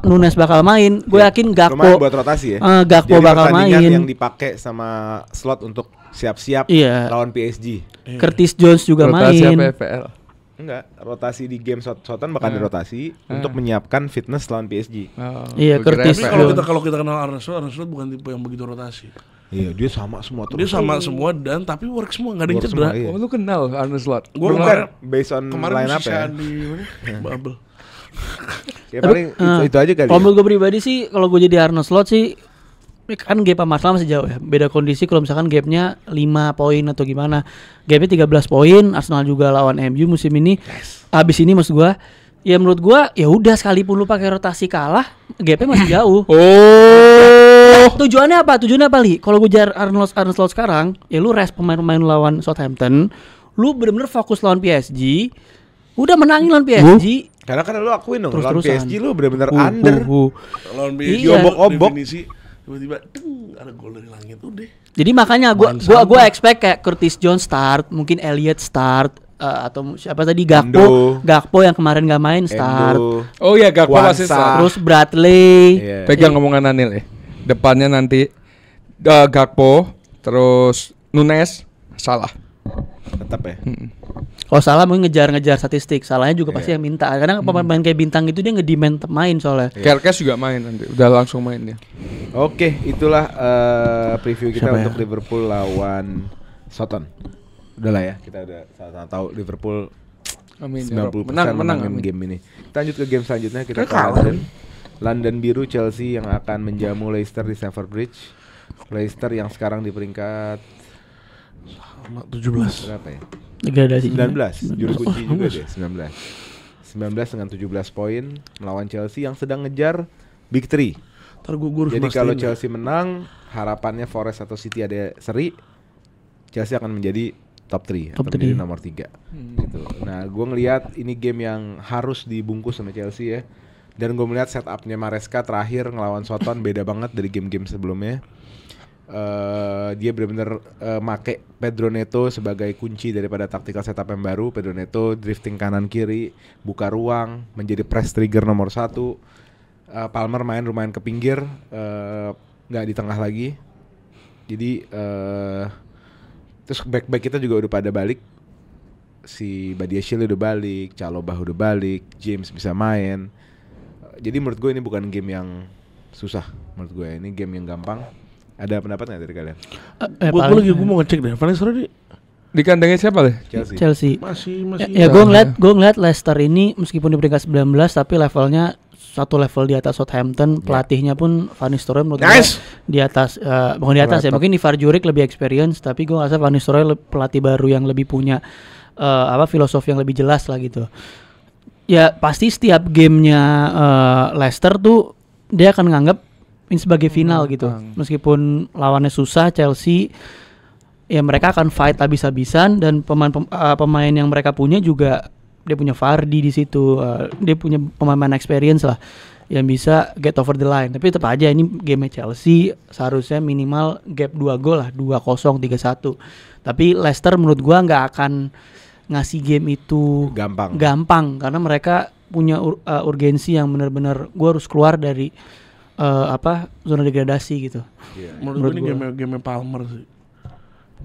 S3: Nunes bakal main. Gue yakin
S1: Lumayan
S3: Gakpo
S1: buat rotasi ya.
S3: Gakpo
S1: Jadi
S3: bakal
S1: pertandingan
S3: main.
S1: yang dipakai sama slot untuk siap-siap
S3: Iya.
S1: lawan PSG.
S3: Curtis Jones juga
S4: Rotasi
S3: main.
S4: apa FPL?
S1: Enggak, rotasi di game Southampton bakal dirotasi untuk menyiapkan fitness lawan PSG.
S4: Oh,
S3: Iya,
S4: gua kira
S3: Curtis
S2: Tapi
S4: FPL.
S2: kalau kita kenal Arne Slot bukan tipe yang begitu rotasi.
S1: Iya, dia sama semua tuh.
S2: Dia sama semua dan tapi work semua, nggak ada yang
S1: Work
S2: cedera.
S1: semua, iya.
S4: Oh, lu kenal Arne Slot?
S2: Gua
S1: Bukan,
S2: kemarin
S1: based on line up ya.
S2: sisaan di Bubble.
S1: Ya paling itu aja kali.
S3: Kalau
S1: Ya.
S3: menurut gue pribadi sih, kalau gue jadi Arnold Slot sih, kan gap sama Arsenal masih jauh ya. Beda kondisi kalau misalkan gapnya 5 poin atau gimana. Gapnya 13 poin, Arsenal juga lawan MU musim ini. Abis ini maksud gue, ya menurut gue ya udah sekalipun lu pakai rotasi kalah, gapnya masih jauh. Tujuannya apa? Li? Kalau gue jar Arnold Slot sekarang, ya lu rest pemain-pemain lawan Southampton, lu bener-bener fokus lawan PSG, udah menangin lawan PSG.
S1: Karena kan lu akuin dong, lawan
S3: Terus-terusan.
S1: PSG lu bener-bener under.
S2: Lawan PSG
S3: Iya.
S1: Obok-obok.
S2: definisi tiba-tiba ada gol dari langit udah.
S3: Jadi makanya
S2: Main
S3: gua
S2: santai.
S3: expect kayak Curtis Jones start, mungkin Elliot start, atau siapa tadi
S1: Endo.
S3: Gakpo yang kemarin gak main start.
S1: Endo.
S4: Oh iya, Gakpo
S1: Kwanza.
S4: pasti start.
S3: Terus Bradley.
S1: Iya.
S4: Pegang omongan Anil ya. Depannya nanti Gakpo, terus Nunes, salah.
S1: Tetap ya.
S3: Kalau salah mungkin ngejar-ngejar statistik, salahnya juga pasti
S1: Iya.
S3: yang minta. Karena pemain kayak bintang itu dia ngedemand main soalnya.
S4: Kerkes juga main nanti, udah langsung main dia.
S1: Oke, itulah preview kita
S2: Siapa ya?
S1: untuk Liverpool lawan Southampton. Udah lah ya, kita udah sama-sama tahu Liverpool
S4: Amin. ya
S1: 90%
S4: Rob. menang.
S1: menangin
S4: Amin.
S1: game ini. Kita lanjut ke game selanjutnya, kita
S2: Kayak
S1: ke
S2: kalah.
S1: London. London biru Chelsea yang akan menjamu Leicester di Stamford Bridge. Leicester yang sekarang di peringkat
S2: 17.
S1: berapa ya?
S3: Degradasi.
S1: 19, juru kunci juga deh, 19 dengan 17 poin melawan Chelsea yang sedang ngejar Big 3.
S2: Ntar gue harus
S1: Jadi kalau
S2: mastiin ya.
S1: Chelsea menang, harapannya Forest atau City ada seri, Chelsea akan menjadi top 3 atau
S3: Top
S1: menjadi
S3: 3.
S1: nomor 3 gitu. Nah, gue ngelihat ini game yang harus dibungkus sama Chelsea ya. Dan gue melihat setupnya Maresca terakhir ngelawan Southampton beda banget dari game-game sebelumnya. Dia benar-benar make Pedro Neto sebagai kunci daripada tactical setup yang baru. Pedro Neto drifting kanan kiri, buka ruang, menjadi press trigger nomor 1. Palmer main lumayan ke pinggir, nggak di tengah lagi. Jadi terus back kita juga udah pada balik. Si Badiashile udah balik, Chalobah udah balik, James bisa main. Jadi menurut gue ini bukan game yang susah. Menurut gue ini game yang gampang. Ada pendapat nggak dari kalian?
S2: Gue mau ngecek deh. Van Nistelrooy
S4: Di kandangnya siapa deh?
S1: Chelsea.
S3: Chelsea.
S2: masih
S3: Ya gue ngeliat Leicester ini meskipun di peringkat 19 tapi levelnya satu level di atas Southampton. Pelatihnya pun Van Nistelrooy menurut gue
S2: Nice.
S3: di atas, bukan di atas ya, mungkin Ivar Juric lebih experience, tapi gue ngerasa Van Nistelrooy pelatih baru yang lebih punya filosofi yang lebih jelas lah gitu. Ya pasti setiap gamenya Leicester tuh dia akan nganggap ini sebagai final gitu. Meskipun lawannya susah Chelsea, ya mereka akan fight habis-habisan dan pemain yang mereka punya juga dia punya Vardy di situ, dia punya pemain experience lah yang bisa get over the line. Tapi tetap aja ini game Chelsea seharusnya minimal gap 2 gol lah, 2-0, 3-1. Tapi Leicester menurut gua nggak akan ngasih game itu gampang karena mereka punya urgensi yang benar-benar gua harus keluar dari zona degradasi gitu.
S2: Menurut gue ini game Palmer sih.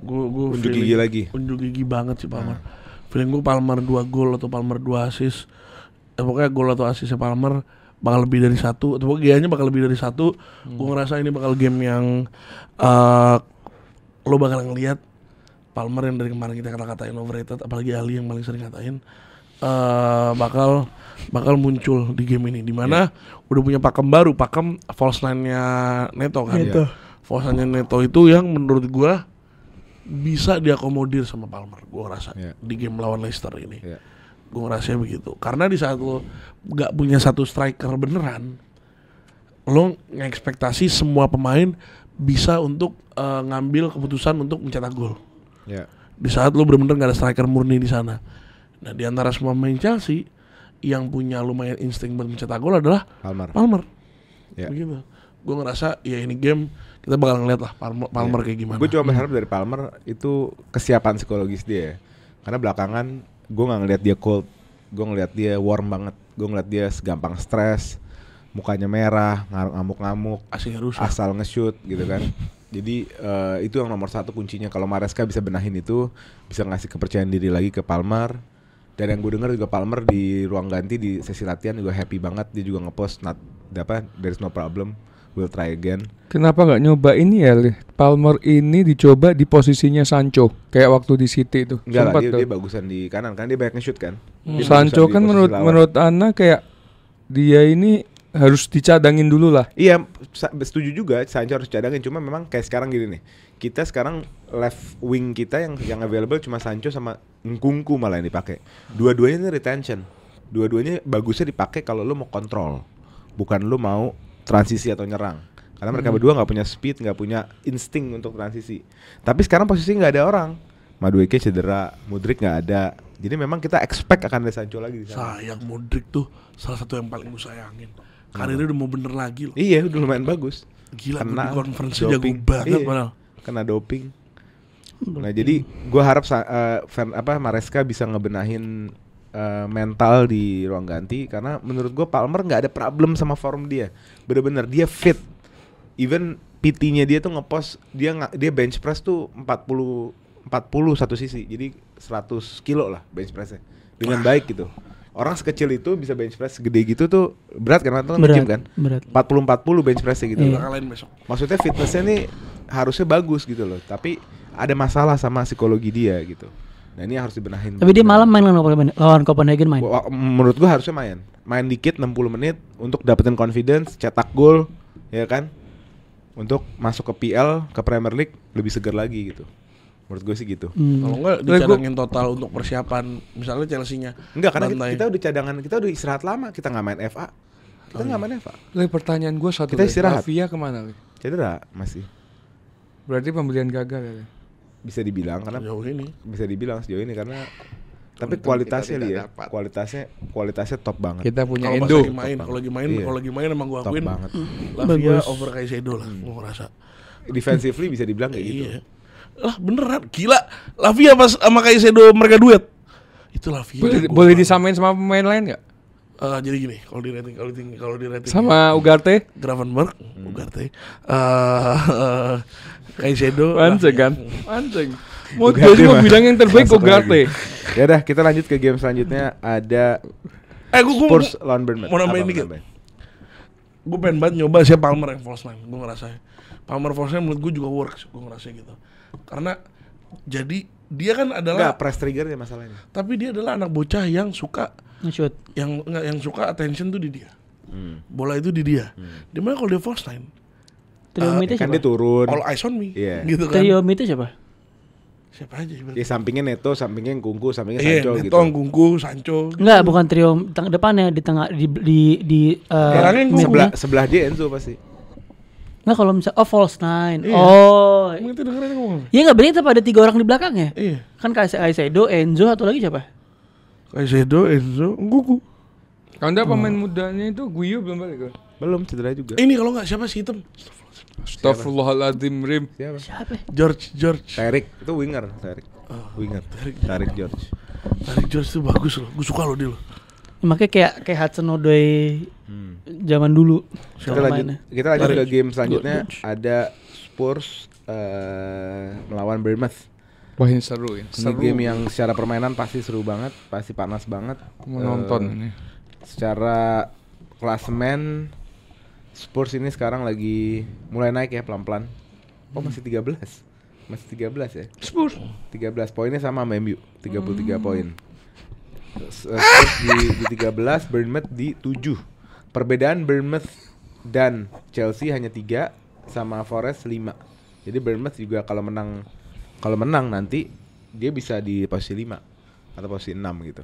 S2: Gue
S1: unjuk gigi lagi.
S2: Unjuk gigi banget sih Palmer. Feeling gue Palmer 2 gol atau Palmer 2 assist. Pokoknya gol atau assistnya Palmer bakal lebih dari 1 atau pokoknya bakal lebih dari 1. Gue ngerasa ini bakal game yang lo bakal ngelihat Palmer yang dari kemarin kita kata-katain overrated, apalagi Ali yang paling sering katain, bakal muncul di game ini, dimana udah punya pakem baru, pakem false 9-nya Neto kan. False 9-nya Neto itu yang menurut gue bisa diakomodir sama Palmer, gue ngerasa di game lawan Leicester ini. Gue ngerasa begitu. Karena di saat lo gak punya satu striker beneran, lo ngekspektasi semua pemain bisa untuk ngambil keputusan untuk mencetak gol. Di saat lo bener-bener gak ada striker murni di sana. Nah, di antara semua pemain Chelsea yang punya lumayan insting buat mencetak gol adalah Palmer. Begitu. Gue ngerasa ya ini game kita bakal ngeliat lah Palmer kayak gimana.
S1: Gue cuma berharap dari Palmer itu kesiapan psikologis dia. Karena belakangan gue nggak ngeliat dia cold, gue ngeliat dia warm banget, gue ngeliat dia segampang stres, mukanya merah, ngamuk-ngamuk, asal nge-shoot gitu kan. Jadi itu yang nomor 1 kuncinya. Kalau Maresca bisa benahin itu, bisa ngasih kepercayaan diri lagi ke Palmer. Dan yang gue dengar juga Palmer di ruang ganti di sesi latihan juga happy banget. Dia juga ngepost there's no problem, we'll try again.
S4: Kenapa nggak nyoba ini ya, Palmer ini dicoba di posisinya Sancho kayak waktu di City itu.
S1: Enggak lah, dia bagusan di kanan kan, dia banyak nge-shoot kan.
S4: Sancho kan menurut Ana kayak dia ini harus dicadangin dulu lah.
S1: Iya, setuju juga Sancho harus cadangin. Cuma memang kayak sekarang gini nih, kita sekarang left wing kita yang available cuma Sancho sama Nkunku malah yang dipakai. Dua-duanya ini retention. Dua-duanya bagusnya dipakai kalau lu mau kontrol, bukan lu mau transisi atau nyerang. Karena mereka berdua nggak punya speed, nggak punya insting untuk transisi. Tapi sekarang posisi nggak ada orang. Madueke cedera, Mudryk nggak ada. Jadi memang kita expect akan ada Sancho lagi di sana.
S2: Sayang, Mudryk tuh salah satu yang paling gue sayangin. Karirnya udah mau bener lagi loh.
S1: Iya, udah lumayan bagus.
S2: Gila, di conference jago banget padahal.
S1: Kena doping. Nah, jadi gue harap Maresca bisa ngebenahin mental di ruang ganti, karena menurut gue Palmer nggak ada problem sama form dia. Bener-bener dia fit. Even PT-nya dia tuh ngepost dia bench press tuh 40 satu sisi. Jadi 100 kilo lah bench pressnya. Dengan baik gitu. Orang sekecil itu bisa bench press segede gitu tuh berat kan, atau nge-gym kan? Berat. 40 bench pressnya gitu. Maksudnya fitnessnya nih harusnya bagus gitu loh, tapi ada masalah sama psikologi dia gitu. Nah, ini harus dibenahin.
S3: Tapi dia malam main lawan Copenhagen main.
S1: Menurut gua harusnya main dikit 60 menit untuk dapetin confidence, cetak gol, ya kan? Untuk masuk ke PL, ke Premier League lebih segar lagi gitu. Menurut gue sih gitu.
S2: Kalau enggak dicadangin total untuk persiapan misalnya Chelsea-nya.
S1: Enggak, karena kita udah cadangan, kita udah istirahat lama, kita nggak main FA. Kita nggak main FA.
S4: Pertanyaan gue satu.
S1: Kita istirahat.
S4: Lavia kemana?
S1: Cedera masih.
S4: Berarti pembelian gagal ya?
S1: Bisa dibilang karena
S2: sejauh ini.
S1: Bisa dibilang sejauh ini karena tapi kualitasnya dia, kualitasnya top banget.
S4: Kita punya
S2: Endo. Kalau lagi main emang gua akuin
S1: banget.
S2: Lavia over Caicedo lah, gua ngerasa.
S1: Defensively bisa dibilang kayak gitu.
S2: Lah beneran, gila. Lavia pas sama Caicedo mereka duet. Itu Lavia.
S4: Boleh disamain sama pemain lain enggak?
S2: Jadi gini, kalau di rating
S4: sama Ugarte,
S2: Gravenberch, Ugarte, Caicedo,
S4: anjing kan, anjing. Mau bilang yang terbaik Ugarte.
S1: Ya udah, kita lanjut ke game selanjutnya. Ada Spurs lawan Bournemouth.
S2: Mau nambahin dikit. Gue pengen banget nyoba siapa Palmer yang false 9. Gue ngerasa Palmer false 9 menurut gue juga works. Gue ngerasa gitu. Karena jadi dia kan adalah
S1: press triggernya masalahnya.
S2: Tapi dia adalah anak bocah yang suka
S3: nge-shoot,
S2: yang suka attention tuh di dia. Bola itu di dia. Dimana kalau dia false 9,
S3: trio mid
S1: kan
S3: siapa?
S1: dia turun.
S2: All eyes on me.
S1: Gitu
S3: kan. Trio mid siapa?
S2: Siapa aja ibaratnya.
S1: Ya sampingnya Neto, sampingnya Nkunku, sampingnya Sancho
S2: Neto,
S1: gitu.
S2: Nkunku, Sancho.
S3: Enggak, bukan trio depannya, di tengah di
S1: sebelah dia Enzo pasti.
S3: Nggak kalau misalnya false nine.
S2: Iya.
S3: Oh.
S2: Emang itu dengerin ngomong.
S3: Iya nggak berarti tetap ada 3 orang di belakangnya.
S2: Iya.
S3: Kan Caicedo, Enzo atau lagi siapa?
S2: Caicedo, Enzo, Gugu.
S4: Kalau enggak pemain mudanya itu Guyo belum balik kan?
S1: Belum cedera juga.
S2: Ini kalau nggak siapa sih hitam?
S4: Astagfirullahaladzim Rim.
S3: Siapa?
S2: George.
S1: Tarik itu winger, Tarik. Winger. Tarik George.
S2: Tarik George itu bagus loh. Gue suka loh dia loh.
S3: Makanya kayak Hudson Odoi zaman dulu.
S1: Kita lanjut ke game selanjutnya. Ada Spurs melawan Bournemouth.
S4: Wah ini seru ya.
S1: Ini game yang secara permainan pasti seru banget, pasti panas banget.
S4: Menonton ini.
S1: Secara klasemen Spurs ini sekarang lagi mulai naik ya pelan-pelan. Oh masih 13. Masih 13 ya.
S4: Spurs
S1: 13 poinnya sama sama MU, 33 poin. Spurs di 13, Bournemouth di 7. Perbedaan Bournemouth dan Chelsea hanya 3 sama Forest 5. Jadi Bournemouth juga kalau menang nanti dia bisa di posisi 5 atau posisi 6 gitu.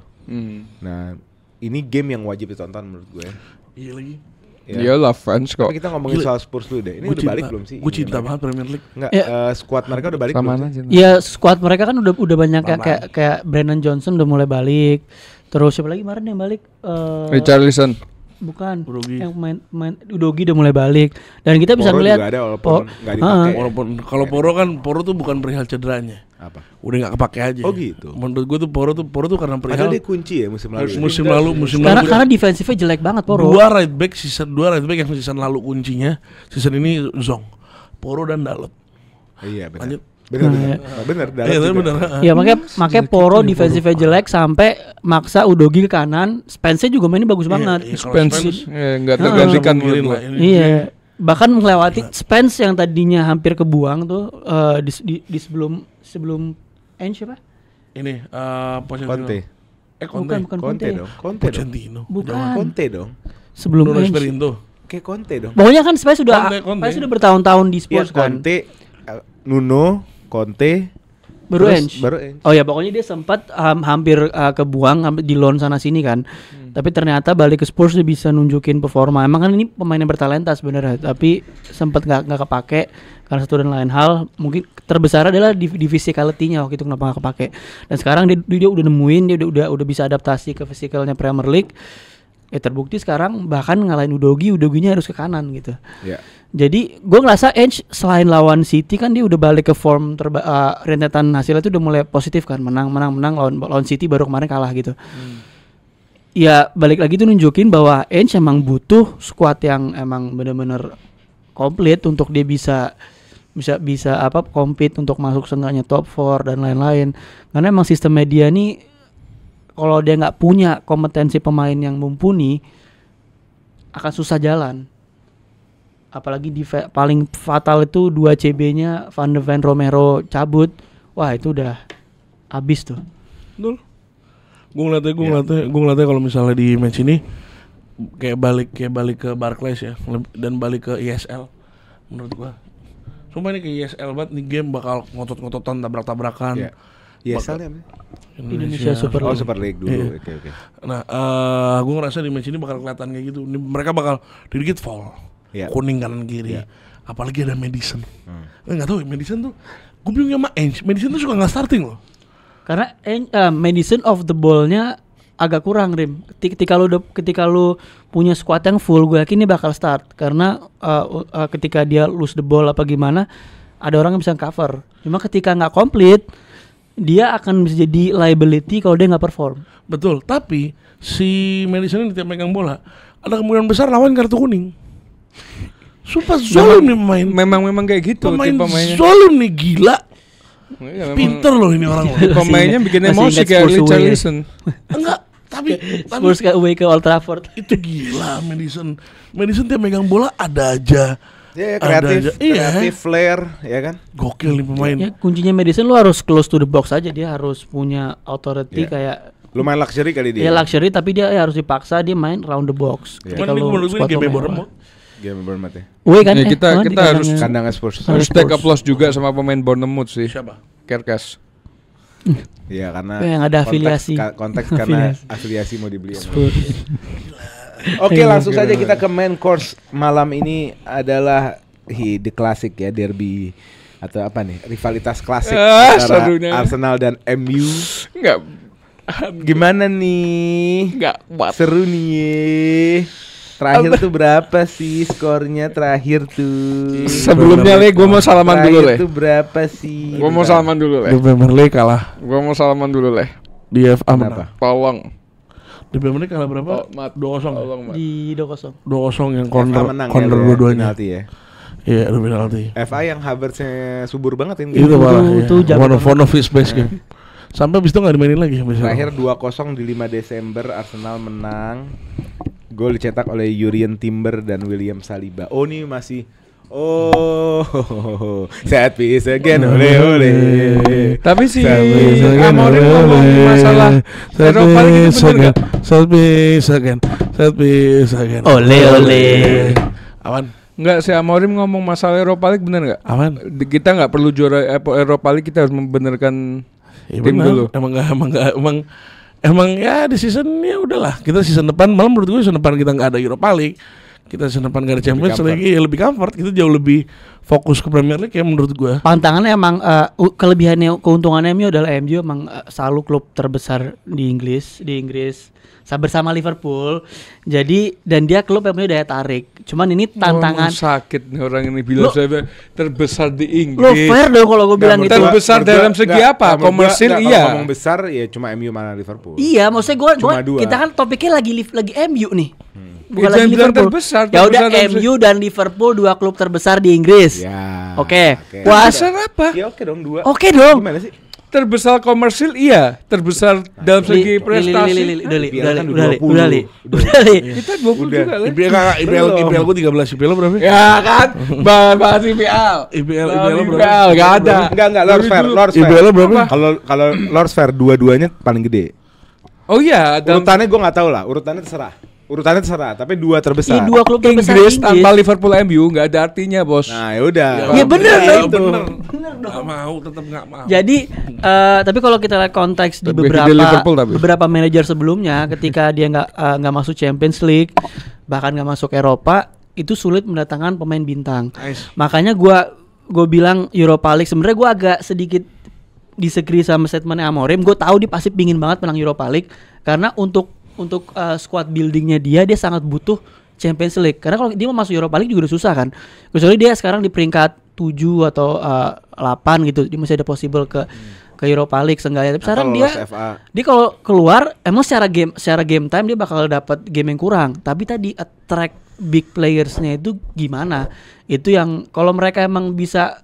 S1: Nah, ini game yang wajib ditonton menurut gue.
S2: Iya lagi.
S1: Ya.
S4: Iyalah fans kok.
S1: Tapi kita ngomongin soal Spurs dulu deh. Ini udah balik belum sih?
S2: Gue cinta banget Premier League.
S1: Enggak,
S3: Ya.
S1: squad mereka udah balik
S4: Sama
S1: belum
S4: aja.
S1: sih?
S3: Iya, squad mereka kan udah banyak kayak Brennan Johnson udah mulai balik. Terus siapa lagi kemarin yang balik?
S4: Richarlison.
S3: Bukan.
S2: Udogi.
S3: Yang main Udogi udah mulai balik. Dan kita bisa
S1: Poro
S3: ngeliat
S1: juga ada walaupun nggak dipakai.
S2: Walaupun kalau Poro tuh bukan perihal cederanya.
S1: Apa?
S2: Udah nggak kepake aja.
S1: Oh gitu.
S2: Menurut gue tuh Poro tuh karena perihal
S1: Padahal dia kunci ya musim lalu. ya?
S2: musim lalu
S3: karena defensifnya jelek banget Poro.
S2: dua right back yang season lalu kuncinya, season ini Zong, Poro dan Dalot.
S1: Iya benar.
S2: Lanjut.
S1: Benar. Dalam
S2: Iya,
S1: juga.
S2: benar.
S3: Ya makanya Poro defensifnya jelek sampai maksa Udogi ke kanan. Spence juga mainnya bagus banget.
S2: Iya, kalau
S4: Spence nggak tergantikan menurut gua.
S3: Iya, bahkan melewati Spence yang tadinya hampir kebuang tuh di sebelum Ange siapa?
S2: Ini Pochettino.
S1: Conte.
S3: Bukan
S1: Conte
S3: Conte.
S1: dong. Conte dong.
S2: Pochettino.
S3: Bukan.
S1: Conte dong.
S3: Sebelum
S2: Nuno
S3: Ange.
S2: Espirito.
S1: Kayak Conte dong.
S3: Pokoknya kan Spence sudah
S2: Conte.
S3: bertahun-tahun di
S1: Iya
S3: Spurs kan.
S1: Conte, Nuno, Conte,
S3: Baru
S1: terus
S3: Ange.
S1: baru Ange.
S3: Oh ya pokoknya dia sempat hampir kebuang hampir di loan sana sini kan. Tapi ternyata balik ke Spurs dia bisa nunjukin performa. Emang kan ini pemain yang bertalenta sebenarnya, tapi sempat nggak kepake karena satu dan lain hal. Mungkin terbesar adalah di physicality-nya waktu itu kenapa nggak kepake. Dan sekarang dia udah nemuin, dia udah bisa adaptasi ke physicalnya Premier League. Ya terbukti sekarang bahkan ngalahin Udoginya harus ke kanan gitu.
S1: Iya.
S3: Jadi gue ngerasa Ange selain lawan City kan dia udah balik ke form rentetan hasilnya itu udah mulai positif kan, menang lawan City baru kemarin kalah gitu. Ya balik lagi tuh nunjukin bahwa Ange emang butuh squad yang emang bener-bener komplit untuk dia bisa compete untuk masuk seenggaknya top 4 dan lain-lain. Karena emang sistem media nih kalau dia nggak punya kompetensi pemain yang mumpuni akan susah jalan. Apalagi paling fatal itu 2 CB-nya Van de Ven Romero cabut. Wah, itu udah habis tuh.
S2: Betul. Gue ngeliatnya kalau misalnya di match ini kayak balik ke Barclays ya, dan balik ke ISL menurut gua. Sumpah ini kayak ISL banget nih, game bakal ngotot-ngototan, tabrak-tabrakan.
S1: Iya. ISL-nya apa?
S3: Indonesia Super
S1: Oh
S3: League.
S1: Super League dulu.
S2: Iya.
S1: Oke.
S2: Nah, gue ngerasa di match ini bakal kelihatan kayak gitu. Ini mereka bakal dikit foul,
S1: Iya.
S2: kuning kanan kiri.
S1: Iya.
S2: Apalagi ada Madison. Nggak tahu ya, Madison tuh, gue bingung sama Ange. Madison tuh suka nggak starting loh.
S3: Karena medicine of the ball-nya agak kurang, Rim. Ketika lu punya squad yang full, gue yakin ini bakal start. Karena ketika dia lose the ball apa gimana, ada orang yang bisa cover. Cuma ketika nggak komplit, dia akan bisa jadi liability kalau dia nggak perform.
S2: Betul, tapi si Madison ini tiap megang bola ada kemungkinan besar lawan kartu kuning. Sumpah zolim nih pemain.
S4: Memang kayak gitu tipe pemainnya.
S2: Zolim nih, gila.
S4: Iya, memang
S2: Pinter loh ini orang.
S4: pemainnya bikin
S3: Masih
S4: emosi
S3: ingat
S4: kayak
S3: Spurs away.
S4: Richarlison.
S2: Enggak, tapi
S3: Spurs away ke Old Trafford.
S2: itu gila Madison tiap megang bola ada aja.
S1: Ya,
S2: Ada
S1: kreatif,
S2: aja. Iya.
S1: kreatif, flair, ya kan?
S2: Gokil nih pemain.
S3: Ya, kuncinya medicine lu harus close to the box aja. Dia harus punya authority
S1: Iya.
S3: kayak
S1: Lumayan luxury kali dia.
S3: ya luxury, tapi dia harus dipaksa dia main round the box.
S1: Iya.
S2: Cuman ini menurut gue game Bournemouth.
S1: Game Bournemouth ya.
S3: Away kan?
S4: Ya, kita
S3: di
S4: harus
S3: kandangnya.
S1: Kandang Spurs.
S4: Harus take applause juga sama pemain Bournemouth sih.
S2: Siapa?
S4: Kerkes.
S1: Iya karena
S3: Yang ada afiliasi.
S1: konteks karena afiliasi mau dibeli.
S3: Spurs.
S1: Oke, langsung saja kita ke main course malam ini adalah the classic ya, derby atau apa nih, rivalitas klasik antara
S4: serunya.
S1: Arsenal dan MU.
S4: Enggak.
S1: Gimana nih?
S4: Enggak kuat.
S1: Seru nih. Terakhir tuh berapa sih skornya terakhir tuh?
S4: Sebelumnya Le, gue mau salaman dulu Le.
S1: Terakhir tuh berapa sih?
S4: Gue mau salaman dulu Le.
S2: Di Premier League kalah.
S4: Gue mau salaman dulu Le.
S2: Di FA
S1: Kenapa?
S2: menang.
S4: Tolong.
S2: Di Premier League kalah berapa?
S4: Oh, Mat.
S2: 2-0.
S4: Tolong Mat.
S3: Di 2-0.
S2: 2-0 yang
S1: FA
S2: corner
S1: menang
S2: corner
S1: ya,
S2: dua-duanya.
S1: penalti ya.
S2: Iya, ada penalti.
S1: FA yang Havertznya subur banget ini.
S2: Itu malah
S3: Itu
S2: ya.
S3: jago
S2: One of his best game. Sampai abis itu gak dimainin lagi habis itu.
S1: Terakhir 2-0 di 5 Desember Arsenal menang. Gol dicetak oleh Jurrien Timber dan William Saliba. Oh ini masih set piece again, ole.
S4: Tapi si
S2: Set piece again,
S4: Amorim
S2: ole,
S4: ngomong
S2: ole.
S4: masalah
S2: Set
S4: Eropa League itu
S2: piece
S4: bener
S2: again.
S4: gak?
S2: Set piece again. Set piece again.
S3: Ole, ole.
S2: Aman.
S4: Enggak, si Amorim ngomong masalah Eropa League bener gak?
S2: Aman.
S4: Kita nggak perlu juara Eropa League, kita harus membenarkan
S2: Ya
S4: tim
S2: benar.
S4: dulu.
S2: Emang ya di season ya udahlah. Kita season depan malah menurut gue season depan kita nggak ada Europa League. Kita season depan nggak ada Champions
S1: comfort.
S2: League, ya lebih comfort. Kita jauh lebih fokus ke Premier League ya menurut gue.
S3: Pantangannya emang kelebihannya, keuntungannya MU adalah MU emang selalu klub terbesar di Inggris bersama Liverpool. Jadi dan dia klub yang punya daya tarik. Cuman ini tantangan.
S4: Sakit nih orang ini bilang saya terbesar di
S3: Lo
S4: Inggris.
S3: fair dong kalau gue bilang
S4: menurut
S3: gitu.
S4: gua- Terbesar dalam segi apa? Komersil iya.
S1: Ngomong besar ya cuma MU mana Liverpool.
S3: Iya, maksudnya
S1: Cuma dua.
S3: kita kan topiknya lagi MU nih. Bukan
S4: Ya,
S3: lagi
S4: jangan bilang
S3: Liverpool.
S4: terbesar,
S3: Ya udah
S4: terbesar dalam
S3: MU dan Liverpool dua klub terbesar di Inggris.
S1: Ya.
S3: Oke.
S1: oke.
S3: Puas.
S4: Terbesar apa?
S1: Ya oke dong 2.
S3: Oke dong.
S1: Gimana sih?
S4: Terbesar komersil iya, terbesar dalam segi prestasi.
S3: Udah li.
S4: Kita 20 juga lah.
S2: IPL gue 13. IPL lo berapa?
S4: Ya kan, bahas IPL.
S2: IPL
S4: IPL
S2: lo berapa?
S4: nggak ada.
S1: Enggak Lords Fair, Lords Fair.
S2: IPL lo berapa?
S1: Kalau Lords Fair dua-duanya paling gede.
S4: Oh iya, dalam
S1: Urutannya gue nggak tahu lah, urutannya terserah, tapi 2 terbesar.
S3: Iya, dua klub terbesar
S4: Inggris
S3: di
S4: tanpa Liverpool MU nggak ada artinya, Bos.
S1: Nah, ya udah.
S3: Ya bener
S2: Ya,
S3: dong.
S2: bener. Nggak mau, tetap nggak mau.
S3: Jadi tapi kalau kita lihat konteks di
S4: Lebih gede Liverpool tapi.
S3: beberapa manajer sebelumnya, ketika dia nggak masuk Champions League, bahkan nggak masuk Eropa, itu sulit mendatangkan pemain bintang.
S2: Nice.
S3: Makanya gue bilang Europa League. Sebenarnya gue agak sedikit disagree sama statementnya Amorim. Gue tahu dia pasti pingin banget menang Europa League karena untuk squad buildingnya dia sangat butuh Champions League. Karena kalau dia mau masuk Europa League juga udah susah kan. Kecuali dia sekarang di peringkat 7 atau 8 gitu, dia masih ada possible ke Europa League seenggaknya. Tapi sekarang dia kalau keluar emang secara game time dia bakal dapat game yang kurang. Tapi tadi attract big playersnya itu gimana? Itu yang kalau mereka emang bisa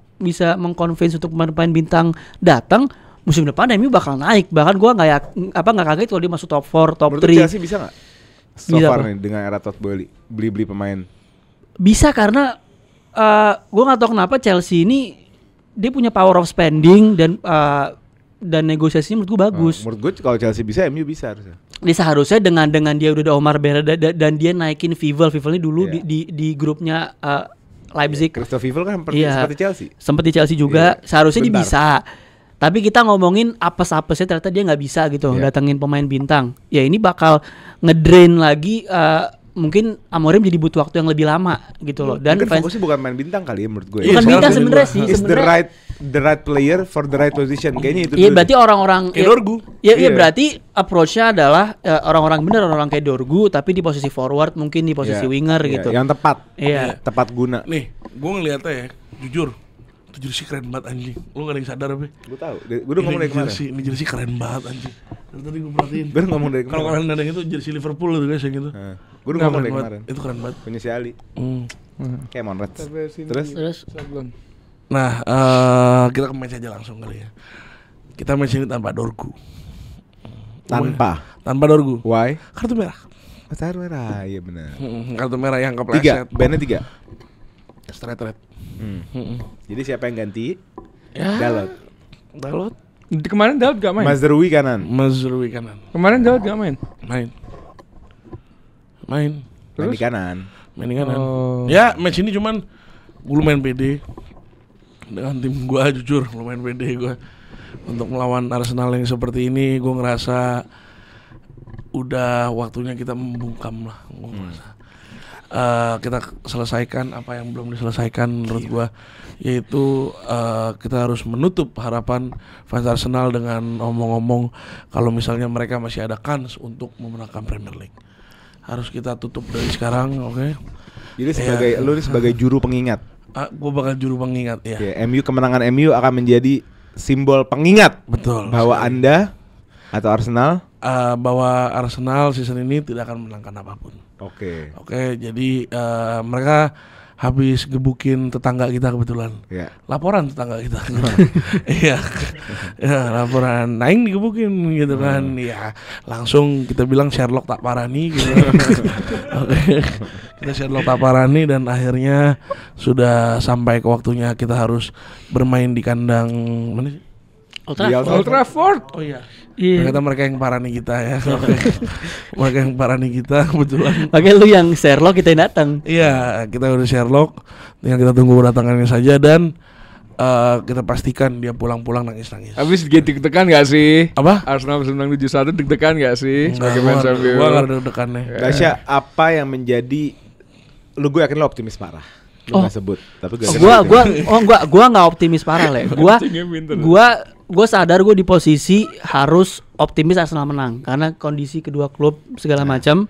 S3: mengconvince untuk pemain bintang datang, musim depan MU bakal naik. Bahkan gua nggak kaget kalau dia masuk top 4, top 3.
S1: Menurut Chelsea bisa nggak? So
S3: Bisa
S1: far
S3: apa?
S1: nih dengan era Todd Boehly beli pemain.
S3: Bisa karena gue nggak tahu kenapa Chelsea ini dia punya power of spending dan negosiasinya menurut gue bagus.
S1: Menurut gue kalau Chelsea bisa, MU bisa harusnya.
S3: Dia seharusnya dengan dia udah ada Omar Berra dan dia naikin Vivel ini dulu
S1: Iya.
S3: di grupnya Leipzig.
S1: Christoph Vivel kan
S3: Iya.
S1: seperti Chelsea.
S3: Sempat di Chelsea juga.
S1: Iya,
S3: Seharusnya dia
S1: bentar.
S3: bisa. Tapi kita ngomongin apes-apesnya ternyata dia nggak bisa gitu
S1: Iya.
S3: datengin pemain bintang. Ya ini bakal ngedrain lagi. Mungkin Amorim jadi butuh waktu yang lebih lama gitu loh. Dan
S1: Mungkin
S3: fans
S1: fokusnya bukan main bintang kali ya menurut gue.
S3: bukan
S2: Iya,
S3: bintang
S2: sekarang
S3: sebenarnya sih.
S1: Is the
S3: Sebenarnya
S1: right player for the right position. Kayaknya itu.
S3: iya
S1: dulu
S3: berarti orang-orang
S2: Kayak Dorgu.
S3: Iya
S1: Iya.
S3: berarti approach-nya adalah orang-orang bener orang kayak Dorgu tapi di posisi forward mungkin di posisi
S1: Iya,
S3: winger
S1: iya,
S3: gitu.
S1: Yang tepat.
S3: Iya.
S1: Tepat guna.
S2: Nih, gue ngeliatnya ya, jujur, itu jersey keren banget anjing. Lu gak ada yang sadar apa?
S1: Gue tahu. Gue udah ngomong dari kemarin.
S2: Ini jersey keren banget anjing. Dari tadi gue perhatiin.
S1: Gue udah ngomong dari
S2: Kalau
S1: kemarin.
S2: kalian ada yang itu jersey Liverpool tuh guys yang gitu.
S1: Gue udah ngomong dari kemarin.
S2: Itu keren banget.
S1: Punya si Ali. Kayak Monreds. Terus
S3: Terus
S2: Nah, kita ke match aja langsung kali ya. Kita match ini tanpa Dorgu. Tanpa Dorgu.
S1: Why?
S2: Kartu merah.
S1: Matahari merah. Iya benar.
S2: Kartu merah yang
S1: 3.
S2: kepleset.
S1: Bandnya 3.
S2: Straight red.
S1: Jadi siapa yang ganti?
S2: Ya.
S1: Dalot.
S4: Kemarin Daud gak main.
S1: Mazraoui kanan.
S2: Mazraoui kanan.
S4: Kemarin Daud gak main.
S2: Main
S1: Main
S4: Terus?
S1: di kanan.
S2: Main di kanan.
S4: Oh.
S2: Ya, match ini cuman gue lumayan pede dengan tim gue, jujur lumayan pede gue untuk melawan Arsenal yang seperti ini. Gue ngerasa udah waktunya kita membungkam lah. Gua ngerasa. kita selesaikan apa yang belum diselesaikan menurut gua, yaitu kita harus menutup harapan fans Arsenal dengan omong-omong kalau misalnya mereka masih ada kans untuk memenangkan Premier League. Harus kita tutup dari sekarang, oke?
S1: Jadi lu sebagai juru pengingat.
S2: Gue bakal juru pengingat ya.
S1: Oke, kemenangan MU akan menjadi simbol pengingat.
S2: Betul.
S1: Bahwa Anda atau Arsenal
S2: bahwa Arsenal season ini tidak akan menangkan apapun.
S1: Oke.
S2: Jadi mereka habis gebukin tetangga kita kebetulan.
S1: Ya.
S2: Laporan tetangga kita. Iya. Ya, laporan naing digebukin gitu kan. Ya, langsung kita bilang Sherlock tak parani gitu. Oke. Kita Sherlock tak parani dan akhirnya sudah sampai ke waktunya kita harus bermain di kandang mana sih?
S4: Old Trafford.
S2: Oh iya.
S3: Iya.
S2: Ternyata mereka yang parani kita ya. Mereka yang parani kita kebetulan.
S3: Makanya lu yang Sherlock, kita yang datang.
S2: Iya, kita udah Sherlock. Tinggal kita tunggu kedatangannya saja dan kita pastikan dia pulang-pulang nangis-nangis.
S4: Habis deg-degan gak sih?
S2: Apa?
S4: Arsenal menang 7-1 deg-degan gak sih? Sebagai fans MU.
S2: Gua gak ada deg-degannya.
S1: Gasya, apa yang menjadi gue yakin lo optimis parah. Lu gak sebut, tapi
S3: Gua nggak optimis parah le. Gua sadar gue di posisi harus optimis Arsenal menang karena kondisi kedua klub segala macam.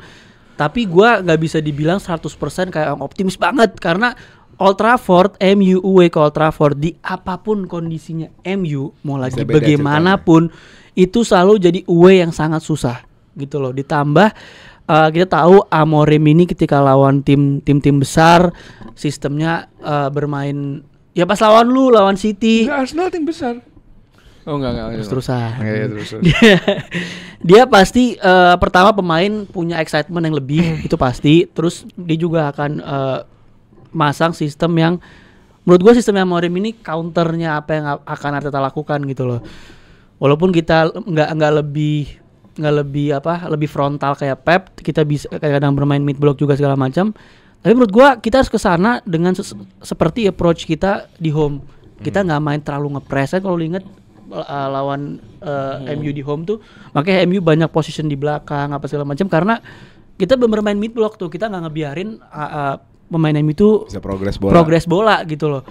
S3: Tapi gua nggak bisa dibilang 100% kayak optimis banget karena Old Trafford, MU away ke Old Trafford di apapun kondisinya MU mau lagi
S1: Bisa beda
S3: bagaimanapun itu selalu jadi away yang sangat susah gitu loh. Ditambah kita tahu Amorim ini ketika lawan tim besar sistemnya bermain ya pas lawan City.
S4: Enggak, Arsenal tim besar. Oh enggak.
S3: Terus-terusan.
S4: Iya, terus.
S3: Dia pasti pertama pemain punya excitement yang lebih itu pasti. Terus dia juga akan masang sistem yang menurut gue sistem yang Amorim ini counternya apa yang akan Arteta lakukan gitu loh. Walaupun kita lebih frontal kayak Pep, kita bisa kadang bermain mid block juga segala macam. Tapi menurut gua kita harus ke sana dengan seperti approach kita di home. Kita nggak main terlalu ngepress kan kalau lu inget lawan MU di home tuh, makanya MU banyak position di belakang apa segala macam karena kita bermain mid block tuh, kita nggak ngebiarin pemain MU itu
S1: bisa progress
S3: bola gitu loh.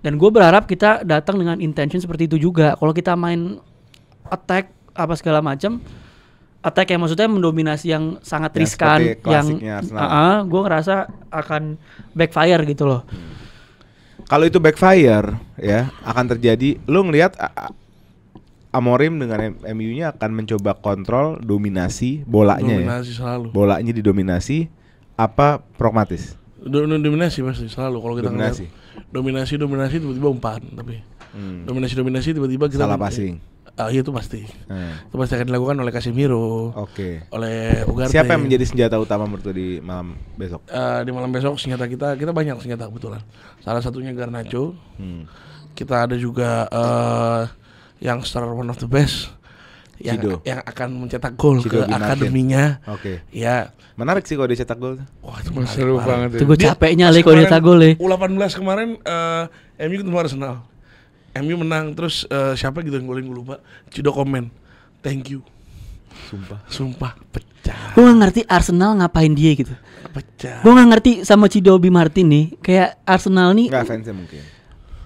S3: Dan gue berharap kita datang dengan intention seperti itu juga. Kalau kita main attack apa segala macam, attack yang maksudnya mendominasi yang sangat riskan, yang gue ngerasa akan backfire gitu loh.
S1: Kalau itu backfire ya akan terjadi. Lu ngelihat Amorim dengan MU-nya akan mencoba kontrol dominasi bolanya.
S2: Dominasi selalu.
S1: Bolanya didominasi apa pragmatis?
S2: Dominasi pasti selalu kalau kita ngeliat. Dominasi tiba-tiba umpan tapi. Dominasi tiba-tiba kita
S1: salah passing.
S2: Iya itu pasti. Itu pasti akan dilakukan oleh Casemiro.
S1: Oke.
S2: Oleh Ugarte.
S1: Siapa yang menjadi senjata utama menurut di malam besok?
S2: Di malam besok senjata kita banyak senjata kebetulan. Salah satunya Garnacho. Kita ada juga youngster one of the best yang akan mencetak gol ke akademinya.
S1: Oke.
S2: Ya.
S1: Menarik sih kalau dia cetak gol.
S2: Wah, itu
S4: seru banget.
S3: Itu gue capeknya le kalau dia cetak gol le.
S2: U18 kemarin MU ketemu Arsenal. MU menang terus siapa gitu yang golin gue lupa. Cido komen. Thank you. Sumpah pecah.
S3: Gue gak ngerti Arsenal ngapain dia gitu.
S2: Pecah.
S3: Gue gak ngerti sama Cidobi Martin nih. Kayak Arsenal nih.
S1: Enggak fansnya mungkin.